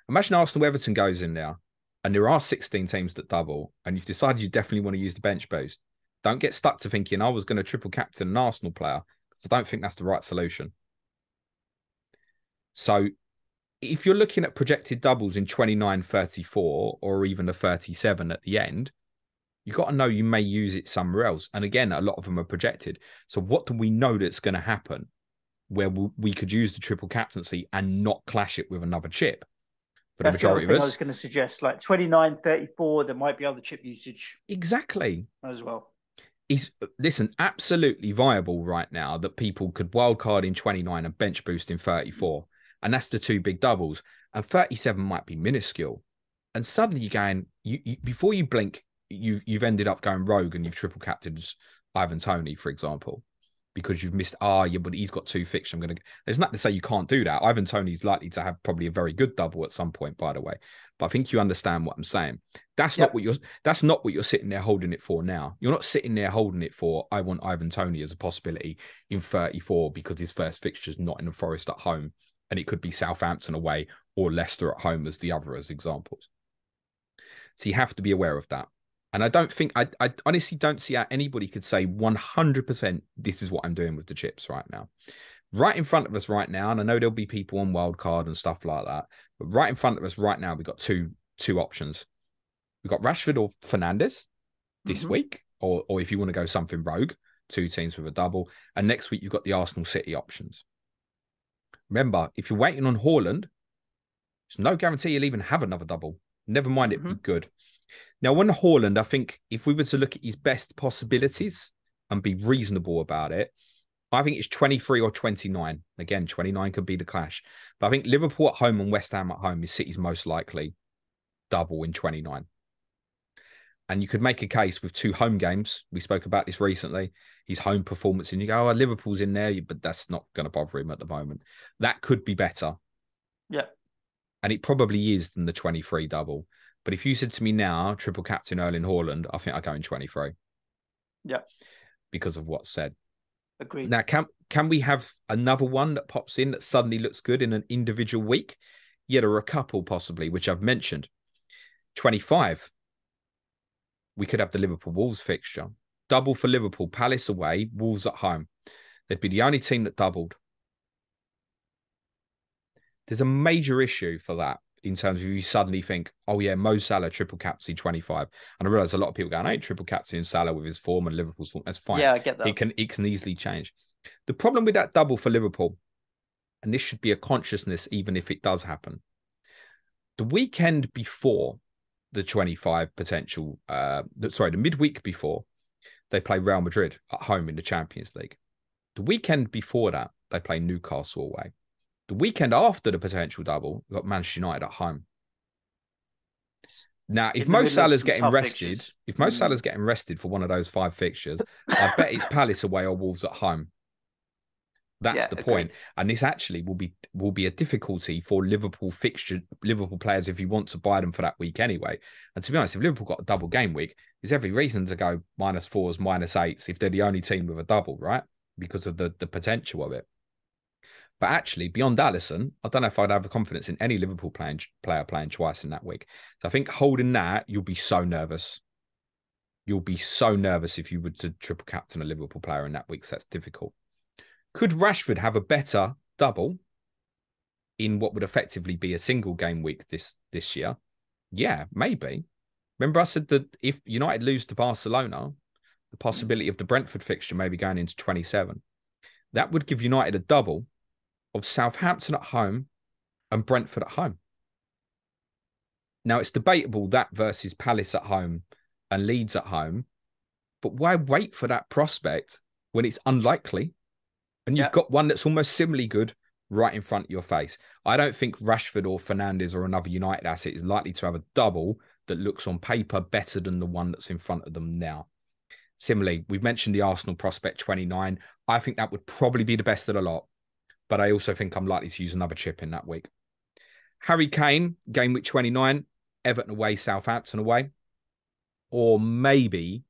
imagine Arsenal-Everton goes in there, and there are 16 teams that double, and you've decided you definitely want to use the bench boost. Don't get stuck to thinking I was going to triple captain an Arsenal player, because I don't think that's the right solution. So if you're looking at projected doubles in 29, 34, or even a 37 at the end, you've got to know you may use it somewhere else. And again, a lot of them are projected. So what do we know that's going to happen where we could use the triple captaincy and not clash it with another chip? For the majority of us, I was going to suggest, like 29, 34, there might be other chip usage. Exactly. As well. Listen, absolutely viable right now that people could wildcard in 29 and bench boost in 34. And that's the 2 big doubles. And 37 might be minuscule. And suddenly you're going, before you blink, you've ended up going rogue and you've triple captained Ivan Toney, for example, because you've missed, but he's got 2 fixtures. There's nothing to say you can't do that. Ivan Toney's likely to have probably a very good double at some point, by the way. But I think you understand what I'm saying. That's not what you're sitting there holding it for now. You're not sitting there holding it for, I want Ivan Toney as a possibility in 34 because his first fixture is Nottingham Forest at home. And it could be Southampton away or Leicester at home as the other as examples. So you have to be aware of that. And I honestly don't see how anybody could say 100% this is what I'm doing with the chips right now. Right in front of us right now, and I know there'll be people on wildcard and stuff like that, but right in front of us right now, we've got two options. We've got Rashford or Fernandes this week, or if you want to go something rogue, 2 teams with a double. And next week, you've got the Arsenal City options. Remember, if you're waiting on Haaland, there's no guarantee you'll even have another double. Never mind it be good. Now, on Haaland, I think if we were to look at his best possibilities and be reasonable about it, I think it's 23 or 29. Again, 29 could be the clash. But I think Liverpool at home and West Ham at home is City's most likely double in 29. And you could make a case with 2 home games. We spoke about this recently. His home performance. And you go, Liverpool's in there, but that's not going to bother him at the moment. That could be better. Yeah. And it probably is than the 23 double. But if you said to me now, triple captain Erling Haaland, I think I go in 23. Yeah. Because of what's said. Agreed. Now, can we have another one that pops in that suddenly looks good in an individual week? Yeah, there are a couple possibly, which I've mentioned. 25. We could have the Liverpool Wolves fixture. Double for Liverpool, Palace away, Wolves at home. They'd be the only team that doubled. There's a major issue for that in terms of you suddenly think, Mo Salah triple captain 25. And I realise a lot of people going, I ain't triple captain Salah with his form and Liverpool's form. That's fine. Yeah, I get that. It can easily change. The problem with that double for Liverpool, and this should be a consciousness even if it does happen, the weekend before the 25 potential, the midweek before, they play Real Madrid at home in the Champions League. The weekend before that, they play Newcastle away. The weekend after the potential double, we've got Manchester United at home. Now, if Mo Salah's getting rested, Salah's getting rested for one of those 5 fixtures, I bet it's Palace away or Wolves at home. That's Yeah, the agreed. point. And this actually will be a difficulty for Liverpool players if you want to buy them for that week anyway. And to be honest, if Liverpool got a double game week, there's every reason to go -4s, -8s if they're the only team with a double, right? Because of the potential of it. But actually, beyond Alisson, I don't know if I'd have the confidence in any Liverpool player playing twice in that week. So I think holding that, you'll be so nervous. You'll be so nervous if you were to triple captain a Liverpool player in that week. So that's difficult. Could Rashford have a better double in what would effectively be a single game week this year? Yeah, maybe. Remember I said that if United lose to Barcelona, the possibility of the Brentford fixture maybe going into 27, that would give United a double of Southampton at home and Brentford at home. Now, it's debatable that versus Palace at home and Leeds at home, but why wait for that prospect when it's unlikely? And you've got one that's almost similarly good right in front of your face. I don't think Rashford or Fernandes or another United asset is likely to have a double that looks on paper better than the one that's in front of them now. Similarly, we've mentioned the Arsenal prospect 29. I think that would probably be the best of the lot, but I also think I'm likely to use another chip in that week. Harry Kane, game week 29, Everton away, Southampton away. Or maybe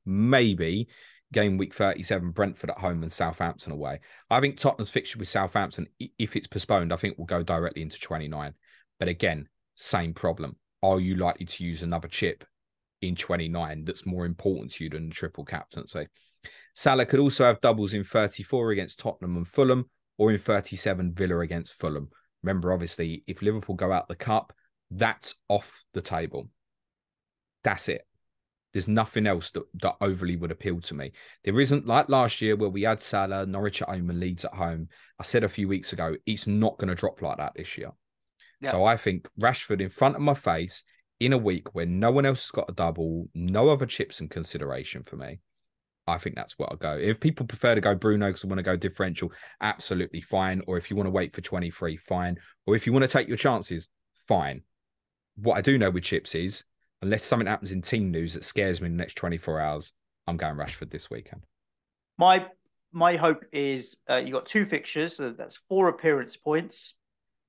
game week 37, Brentford at home and Southampton away. I think Tottenham's fixture with Southampton, if it's postponed, I think will go directly into 29. But again, same problem. Are you likely to use another chip in 29 that's more important to you than the triple captaincy? Salah could also have doubles in 34 against Tottenham and Fulham, or in 37, Villa against Fulham. Remember, obviously, if Liverpool go out the cup, that's off the table. That's it. There's nothing else that overly would appeal to me. There isn't like last year where we had Salah, Norwich at home and Leeds at home. I said a few weeks ago, it's not going to drop like that this year. Yeah. So I think Rashford in front of my face in a week where no one else has got a double, no other chips in consideration for me. I think that's what I'll go. If people prefer to go Bruno because they want to go differential, absolutely fine. Or if you want to wait for 23, fine. Or if you want to take your chances, fine. What I do know with chips is, unless something happens in team news that scares me in the next 24 hours, I'm going Rashford this weekend. My hope is you got two fixtures, so that's 4 appearance points,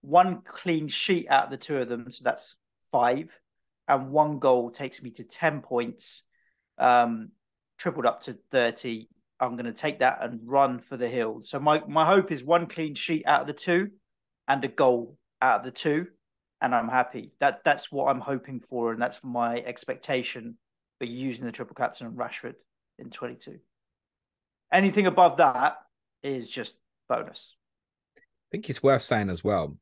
1 clean sheet out of the 2 of them, so that's 5, and 1 goal takes me to 10 points, tripled up to 30. I'm going to take that and run for the hills. So my hope is 1 clean sheet out of the 2 and a goal out of the 2. And I'm happy. That's what I'm hoping for, and that's my expectation for using the triple captain and Rashford in 22. Anything above that is just bonus. I think it's worth saying as well.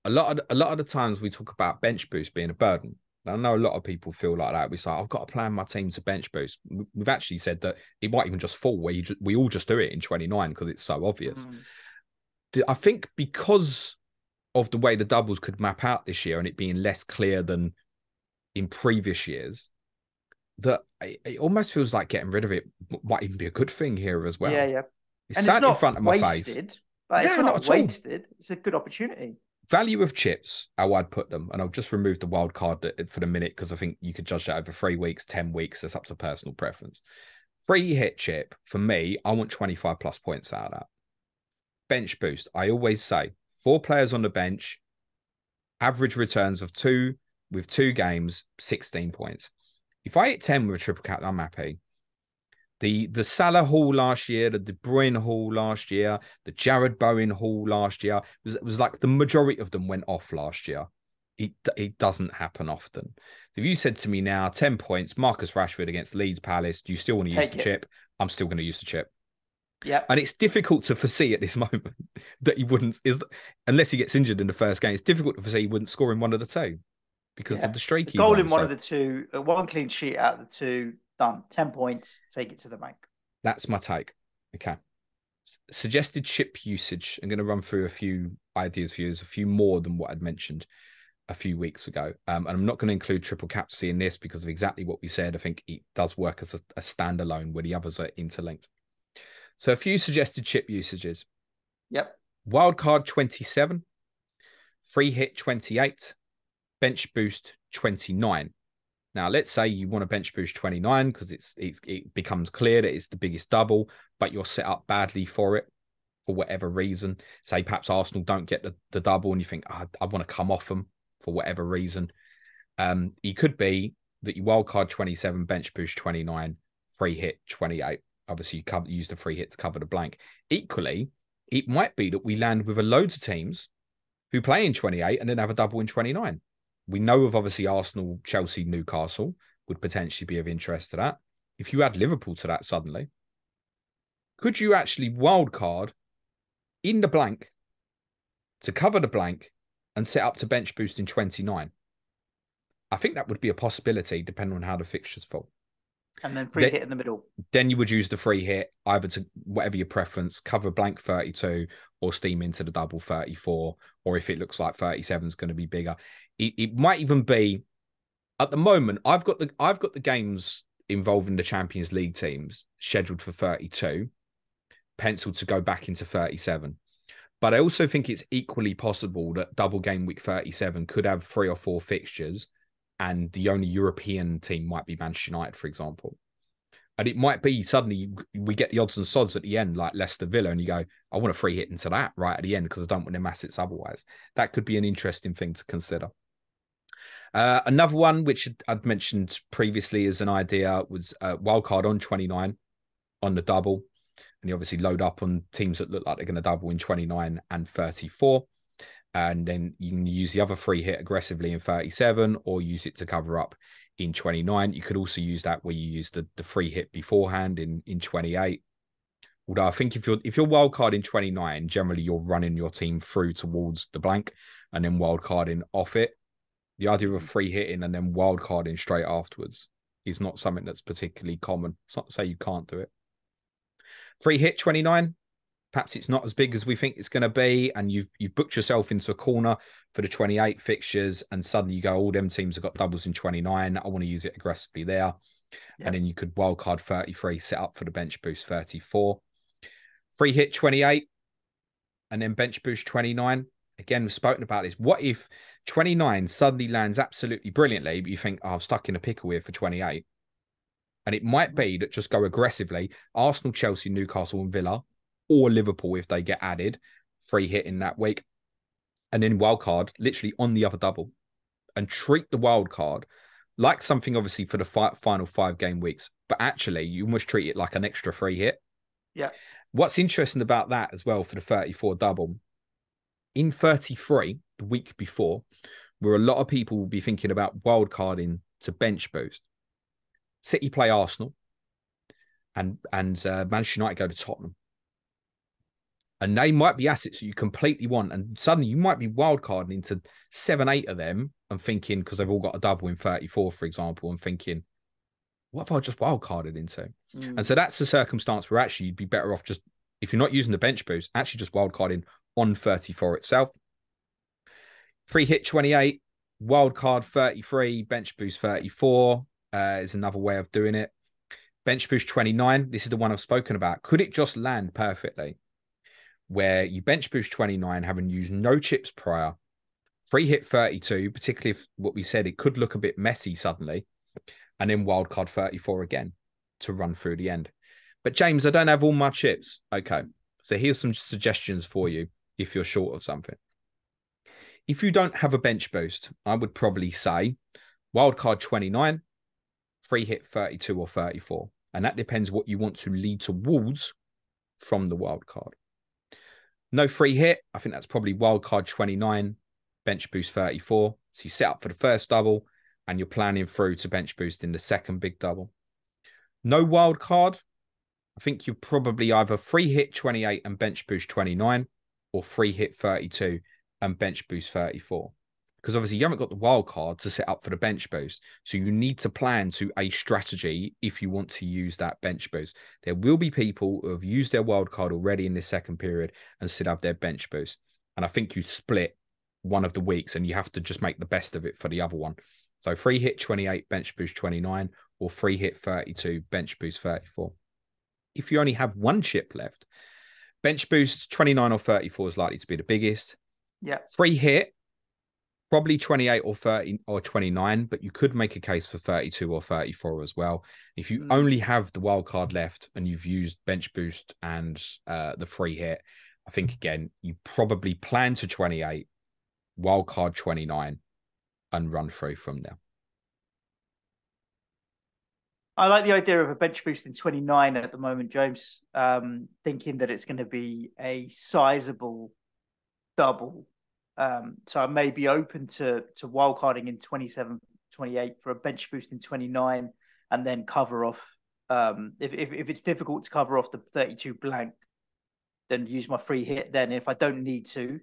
A lot of the times we talk about bench boost being a burden. I know a lot of people feel like that. We say, I've got to plan my team to bench boost. We've actually said that it might even just fall where we all just do it in 29 because it's so obvious. I think because of the way the doubles could map out this year and it being less clear than in previous years, that it almost feels like getting rid of it might even be a good thing here as well. Yeah. It's sat in front of my face. But it's not wasted. It's a good opportunity. Value of chips, how I'd put them, and I'll just remove the wild card for the minute because I think you could judge that over 3 weeks, 10 weeks. That's up to personal preference. Free hit chip, for me, I want 25 plus points out of that. Bench boost, I always say, 4 players on the bench, average returns of 2 with 2 games, 16 points. If I hit 10 with a triple cap, I'm happy. The Salah haul last year, the De Bruyne haul last year, the Jared Bowen haul last year, it was like the majority of them went off last year. It doesn't happen often. If you said to me now, 10 points, Marcus Rashford against Leeds Palace, do you still want to use the chip? I'm still going to use the chip. Yeah. And it's difficult to foresee at this moment that he wouldn't, unless he gets injured in the first game, it's difficult to foresee he wouldn't score in one of the 2 because of the streak. Goal in one of the 2, 1 clean sheet out of the 2, done. 10 points, take it to the bank. That's my take. Okay. Suggested chip usage. I'm going to run through a few ideas for you. There's a few more than what I'd mentioned a few weeks ago. And I'm not going to include triple captaincy in this because of exactly what we said. I think it does work as a standalone where the others are interlinked. So a few suggested chip usages. Yep. Wildcard 27, free hit 28, bench boost 29. Now, let's say you want to bench boost 29 because it becomes clear that it's the biggest double, but you're set up badly for it. for whatever reason. Say perhaps Arsenal don't get the double and you think, I want to come off them for whatever reason. It could be that you wildcard 27, bench boost 29, free hit 28. Obviously, you use the free hit to cover the blank. Equally, it might be that we land with a loads of teams who play in 28 and then have a double in 29. We know of obviously Arsenal, Chelsea, Newcastle would potentially be of interest to that. If you add Liverpool to that suddenly, could you actually wildcard in the blank to cover the blank and set up to bench boost in 29? I think that would be a possibility depending on how the fixtures fall. And then free hit in the middle. Then you would use the free hit either to whatever your preference, cover blank 32 or steam into the double 34. Or if it looks like 37 is going to be bigger, it might even be. At the moment, I've got the games involving the Champions League teams scheduled for 32, penciled to go back into 37. But I also think it's equally possible that double game week 37 could have 3 or 4 fixtures and the only European team might be Manchester United, for example. And it might be suddenly we get the odds and sods at the end, like Leicester Villa, and you go, I want a free hit into that right at the end because I don't want them assets otherwise. That could be an interesting thing to consider. Another one, which I'd mentioned previously as an idea, was wildcard on 29 on the double. And you obviously load up on teams that look like they're going to double in 29 and 34. And then you can use the other free hit aggressively in 37 or use it to cover up in 29. You could also use that where you use the free hit beforehand in 28. Although I think if you're wildcard in 29, generally you're running your team through towards the blank and then wildcarding off it. The idea of a free hitting and then wildcarding straight afterwards is not something that's particularly common. It's not to say you can't do it. Free hit 29. Perhaps it's not as big as we think it's going to be, and you've booked yourself into a corner for the 28 fixtures, and suddenly you go, all them teams have got doubles in 29. I want to use it aggressively there. Yep. And then you could wildcard 33, set up for the bench boost 34. Free hit 28, and then bench boost 29. Again, we've spoken about this. What if 29 suddenly lands absolutely brilliantly, but you think, I'm stuck in a pickle here for 28? And it might be that just go aggressively, Arsenal, Chelsea, Newcastle, and Villa, or Liverpool if they get added, free hit in that week, and then wildcard literally on the other double, and treat the wildcard like something obviously for the final 5 game weeks, but actually you almost treat it like an extra free hit. Yeah. What's interesting about that as well for the 34 double, in 33, the week before, where a lot of people will be thinking about wildcarding to bench boost, City play Arsenal, and Manchester United go to Tottenham. And they might be assets that you completely want. And suddenly you might be wildcarding into 7, 8 of them and thinking, because they've all got a double in 34, for example, and thinking, what have I just wildcarded into? And so that's the circumstance where actually you'd be better off just, if you're not using the bench boost, actually just wildcarding on 34 itself. Free hit 28, wildcard 33, bench boost 34 is another way of doing it. Bench boost 29, this is the one I've spoken about. Could it just land perfectly? Where you bench boost 29, having used no chips prior, free hit 32, particularly if what we said, it could look a bit messy suddenly, and then wildcard 34 again to run through the end. But James, I don't have all my chips. Okay, so here's some suggestions for you if you're short of something. If you don't have a bench boost, I would probably say wildcard 29, free hit 32 or 34. And that depends what you want to lead towards from the wildcard. No free hit. I think that's probably wildcard 29, bench boost 34. So you set up for the first double and you're planning through to bench boost in the second big double. No wildcard. I think you're probably either free hit 28 and bench boost 29 or free hit 32 and bench boost 34. Because obviously you haven't got the wildcard to set up for the bench boost. So you need to plan to a strategy if you want to use that bench boost. There will be people who have used their wildcard already in this second period and still have their bench boost. And I think you split one of the weeks and you have to just make the best of it for the other one. So free hit 28, bench boost 29, or free hit 32, bench boost 34. If you only have one chip left, bench boost 29 or 34 is likely to be the biggest. Yeah. Free hit, probably 28 or 30 or 29, but you could make a case for 32 or 34 as well. If you only have the wild card left and you've used bench boost and the free hit, I think again, you probably plan to 28, wildcard 29, and run through from there. I like the idea of a bench boost in 29 at the moment, James. Thinking that it's going to be a sizable double. So I may be open to wildcarding in 27, 28 for a bench boost in 29 and then cover off. If it's difficult to cover off the 32 blank, then use my free hit. Then if I don't need to,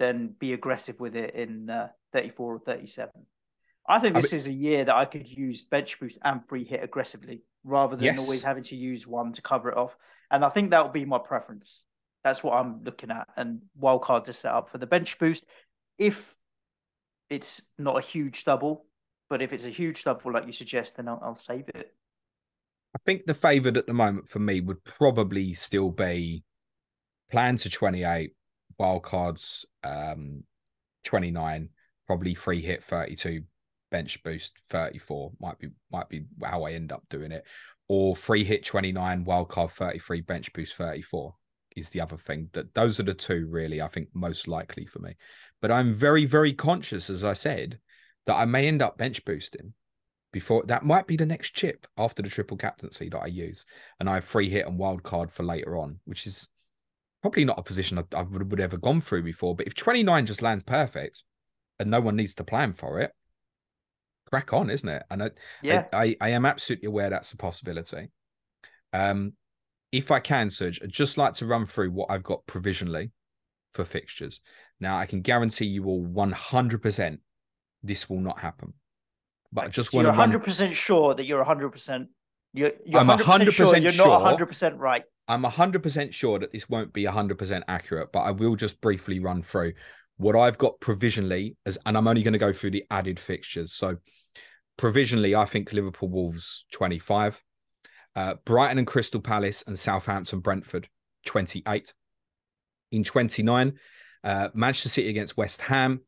then be aggressive with it in 34 or 37. I think this is a year that I could use bench boost and free hit aggressively rather than always having to use one to cover it off. And I think that will be my preference. That's what I'm looking at. And wildcard to set up for the bench boost. If it's not a huge double, but if it's a huge double like you suggest, then I'll save it. I think the favoured at the moment for me would probably still be plan to 28, wildcards 29, probably free hit 32, bench boost 34 might be how I end up doing it, or free hit 29, wildcard 33, bench boost 34 is the other thing. That those are the two really I think most likely for me. But I'm very, very conscious, as I said, that I may end up bench boosting before. That might be the next chip after the triple captaincy that I use, and I have free hit and wildcard for later on, which is probably not a position I would have ever gone through before. But if 29 just lands perfect and no one needs to plan for it, crack on, isn't it? And I am absolutely aware that's a possibility. If I can, Serge, I'd just like to run through what I've got provisionally for fixtures. Now, I can guarantee you all 100% this will not happen. But I just want to You're 100% sure that you're 100%. You're I'm 100% sure you're not 100% right. I'm 100% sure that this won't be 100% accurate, but I will just briefly run through what I've got provisionally, and I'm only going to go through the added fixtures. So provisionally, I think Liverpool Wolves 25, Brighton and Crystal Palace and Southampton Brentford 28. In 29, Manchester City against West Ham,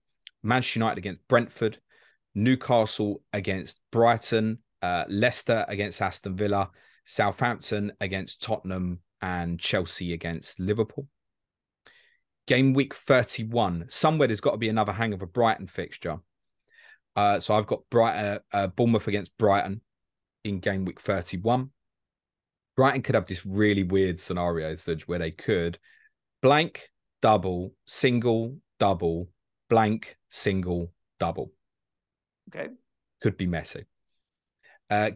Manchester United against Brentford, Newcastle against Brighton, Leicester against Aston Villa, Southampton against Tottenham, and Chelsea against Liverpool. Game week 31. Somewhere there's got to be another hang of a Brighton fixture. So I've got Bournemouth against Brighton in game week 31. Brighton could have this really weird scenario, where they could blank, double, single, double, blank, single, double. Okay. Could be messy.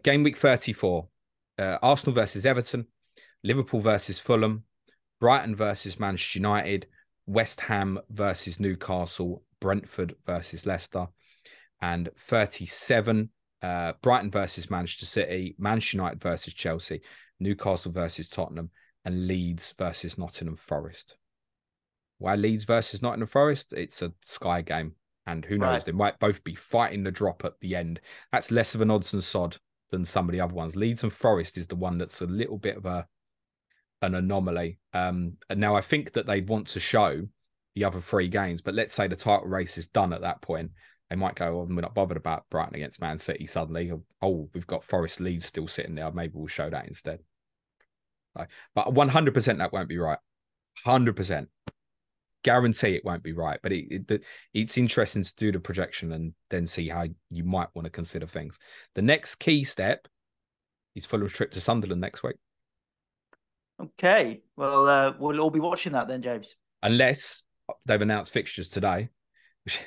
Game week 34. Arsenal versus Everton, Liverpool versus Fulham, Brighton versus Manchester United, West Ham versus Newcastle, Brentford versus Leicester, and 37, Brighton versus Manchester City, Manchester United versus Chelsea, Newcastle versus Tottenham, and Leeds versus Nottingham Forest. Why Leeds versus Nottingham Forest? It's a Sky game, and who knows, they might both be fighting the drop at the end. That's less of an odds and sod than some of the other ones. Leeds and Forest is the one that's a little bit of an anomaly. And now I think that they'd want to show the other three games, but let's say the title race is done at that point. They might go, well, we're not bothered about Brighton against Man City suddenly. Oh, we've got Forest Leeds still sitting there. Maybe we'll show that instead. But 100% that won't be right. 100%. Guarantee it won't be right. But it's interesting to do the projection and then see how you might want to consider things. The next key step is Fulham's trip to Sunderland next week. Okay. Well, we'll all be watching that then, James. Unless they've announced fixtures today, which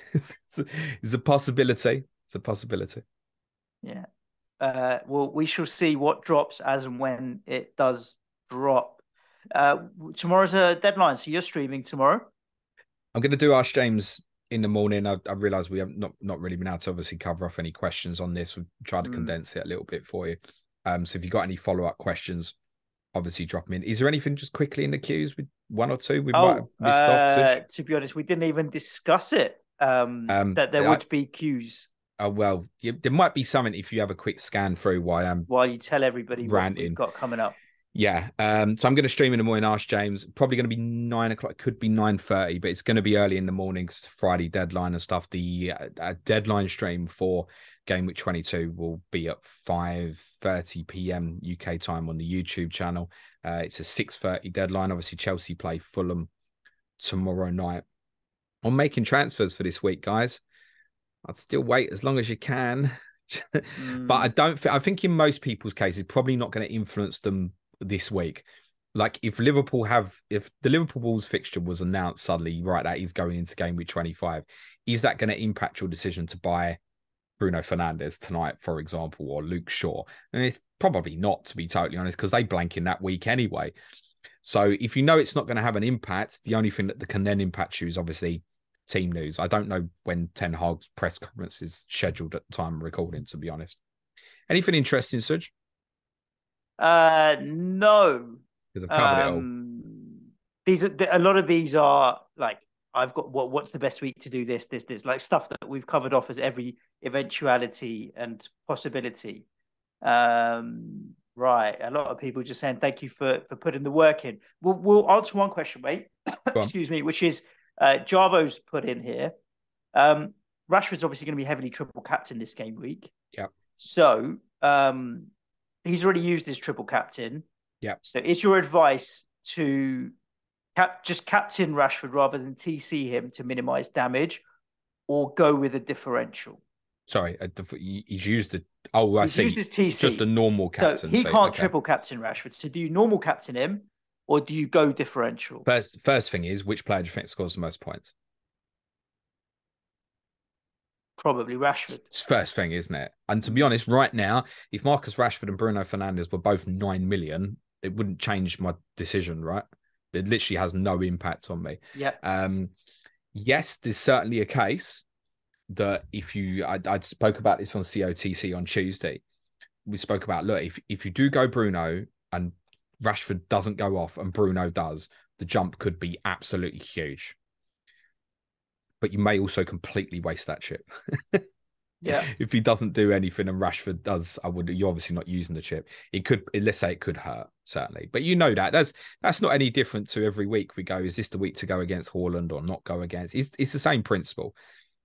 is a possibility. It's a possibility. Yeah. Well, we shall see what drops as and when it does drop. Tomorrow's a deadline, so you're streaming tomorrow. I'm going to do Ask James in the morning. I realise we have not really been able to obviously cover off any questions on this. We've tried to condense it a little bit for you. So if you've got any follow-up questions, obviously drop them in. Is there anything just quickly in the queues with one or two we might have missed off? To be honest, we didn't even discuss it. That there would be queues. Well, there might be something if you have a quick scan through while you tell everybody what we've got coming up. Yeah. So I'm going to stream in the morning, Ask James. Probably going to be 9 o'clock. It could be 9:30, but it's going to be early in the morning. It's Friday deadline and stuff. The deadline stream for Game Week 22 will be at 5:30 p.m. UK time on the YouTube channel. It's a 6:30 deadline. Obviously, Chelsea play Fulham tomorrow night. I'm making transfers for this week, guys. I'd still wait as long as you can. But I think in most people's case, it's probably not going to influence them this week. Like if the Liverpool Wolves fixture was announced suddenly, right, that he's going into game week 25, is that going to impact your decision to buy Bruno Fernandes tonight, for example, or Luke Shaw? And it's probably not, to be totally honest, because they blank in that week anyway. So if you know it's not going to have an impact, the only thing that can then impact you is obviously team news. I don't know when Ten Hag's press conference is scheduled at the time of recording, to be honest. Anything interesting, Suj? No. Because I've covered it all. These are a lot of these are like I've got what's the best week to do this like stuff that we've covered off as every eventuality and possibility. Right, a lot of people just saying thank you for putting the work in. We'll answer one question, mate. Excuse me, which is Javo's put in here. Rashford's obviously going to be heavily triple captain this game week. Yeah. So he's already used his triple captain. Yeah. So is your advice to just captain Rashford rather than TC him to minimize damage, or go with a differential? Sorry, he's used the. Oh, I see. He's used his TC. Just a normal captain. So he can't triple captain Rashford. So do you normal captain him, or do you go differential? First thing is, which player do you think scores the most points? Probably Rashford. It's first thing, isn't it? And to be honest, right now, if Marcus Rashford and Bruno Fernandes were both 9 million, it wouldn't change my decision, right? It literally has no impact on me. Yeah. Yes, there's certainly a case that if you, I spoke about this on COTC on Tuesday. We spoke about, look, if you do go Bruno and Rashford doesn't go off and Bruno does, the jump could be absolutely huge. But you may also completely waste that chip. Yeah. If he doesn't do anything and Rashford does, you're obviously not using the chip. It could, let's say it could hurt, certainly. But you know that's not any different to every week we go, is this the week to go against Haaland or not go against? It's the same principle.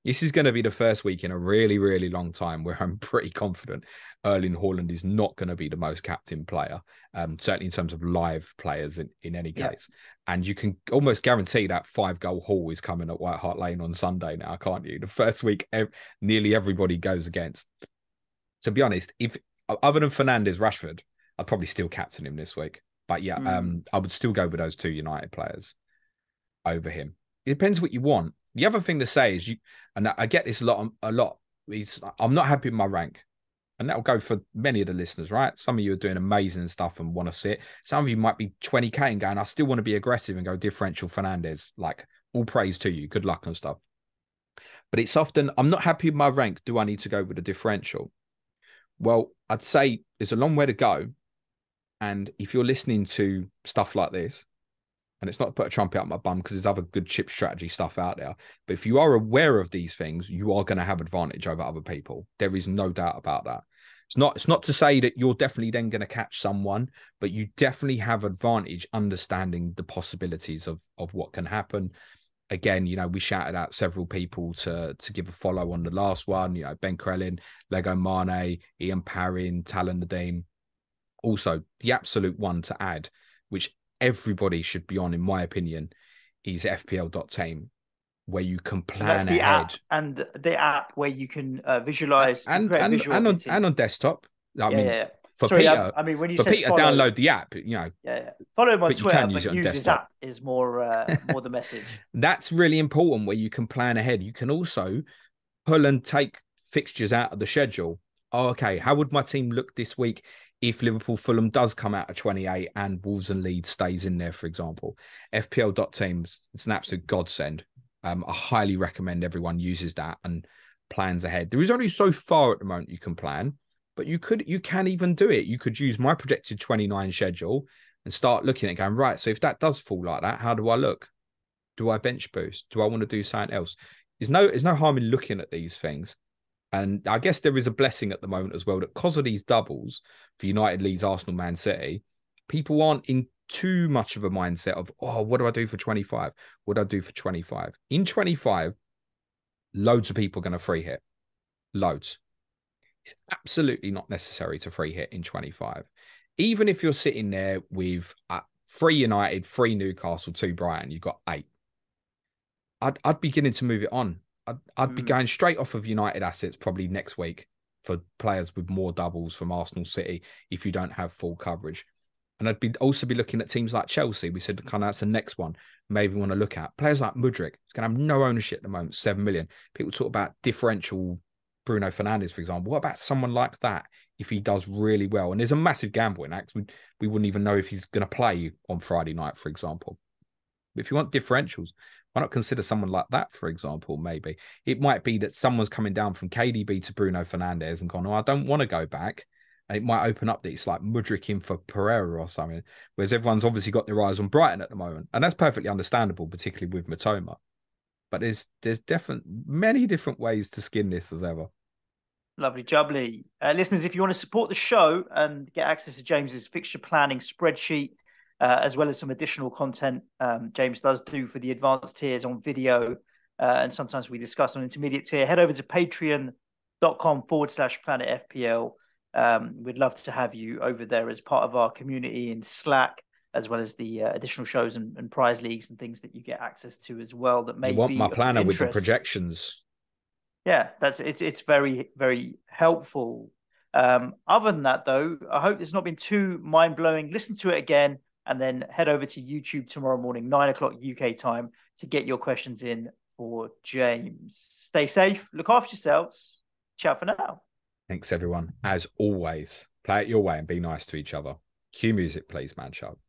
This is going to be the first week in a really, really long time where I'm pretty confident Erling Haaland is not going to be the most captain player, certainly in terms of live players in any case. And you can almost guarantee that 5-goal haul is coming at White Hart Lane on Sunday now, can't you? The first week, nearly everybody goes against. To be honest, if other than Fernandes, Rashford, I'd probably still captain him this week. But yeah, I would still go with those two United players over him. It depends what you want. The other thing to say is and I get this a lot. I'm not happy with my rank, and that'll go for many of the listeners, right? Some of you are doing amazing stuff and want to sit. Some of you might be 20k and going, I still want to be aggressive and go differential Fernandes. Like, all praise to you, good luck and stuff. But it's often, I'm not happy with my rank. Do I need to go with a differential? Well, I'd say there's a long way to go, and if you're listening to stuff like this, and it's not to put a trumpet up my bum because there's other good chip strategy stuff out there. But if you are aware of these things, you are going to have advantage over other people. There is no doubt about that. It's not to say that you're definitely then going to catch someone, but you definitely have advantage understanding the possibilities of what can happen. Again, we shouted out several people to give a follow on the last one. Ben Crellin, Lego Mane, Ian Parrin, Talon Nadeem. Also, the absolute one to add, which everybody should be on, in my opinion, is FPL.team, where you can plan ahead. App, and the app where you can visualize and on desktop. For Peter, when you for Peter, follow, download the app. Follow him on Twitter, but use his app is more the message. That's really important, where you can plan ahead. You can also pull and take fixtures out of the schedule. Oh, okay, how would my team look this week if Liverpool Fulham does come out of 28 and Wolves and Leeds stays in there, for example? FPL.team, it's an absolute godsend. I highly recommend everyone uses that and plans ahead. There is only so far at the moment you can plan, but you can even do it. You could use my projected 29 schedule and start looking at it going, right, so if that does fall like that, how do I look? Do I bench boost? Do I want to do something else? There's no harm in looking at these things. And I guess there is a blessing at the moment as well that because of these doubles for United, Leeds, Arsenal, Man City, people aren't in too much of a mindset of, oh, what do I do for 25? What do I do for 25? In 25, loads of people are going to free hit. Loads. It's absolutely not necessary to free hit in 25. Even if you're sitting there with 3 United, 3 Newcastle, 2 Brighton, you've got 8. I'd beginning to move it on. I'd be Mm. going straight off of United assets probably next week for players with more doubles from Arsenal City if you don't have full coverage. And I'd be also be looking at teams like Chelsea. We said kind of that's the next one. Maybe want to look at players like Mudryk. He's going to have no ownership at the moment, 7 million. People talk about differential Bruno Fernandes, for example. What about someone like that if he does really well? And there's a massive gamble in that because we wouldn't even know if he's going to play on Friday night, for example. But if you want differentials, why not consider someone like that, for example, maybe? It might be that someone's coming down from KDB to Bruno Fernandes and gone, oh, I don't want to go back. And it might open up that it's like Mudryk in for Pereira or something. Whereas everyone's obviously got their eyes on Brighton at the moment. And that's perfectly understandable, particularly with Matoma. But there's many different ways to skin this as ever. Lovely jubbly. Listeners, if you want to support the show and get access to James's fixture planning spreadsheet, as well as some additional content James does do for the advanced tiers on video, and sometimes we discuss on intermediate tier, head over to patreon.com/Planet FPL. We'd love to have you over there as part of our community in Slack, as well as the additional shows and prize leagues and things that you get access to as well that may You want my be of planner with the interest. projections. Yeah, it's very, very helpful. Other than that, though, I hope it's not been too mind blowing. Listen to it again and then head over to YouTube tomorrow morning, 9 o'clock UK time, to get your questions in for James. Stay safe, look after yourselves. Ciao for now. Thanks, everyone. As always, play it your way and be nice to each other. Cue music, please, man. Show.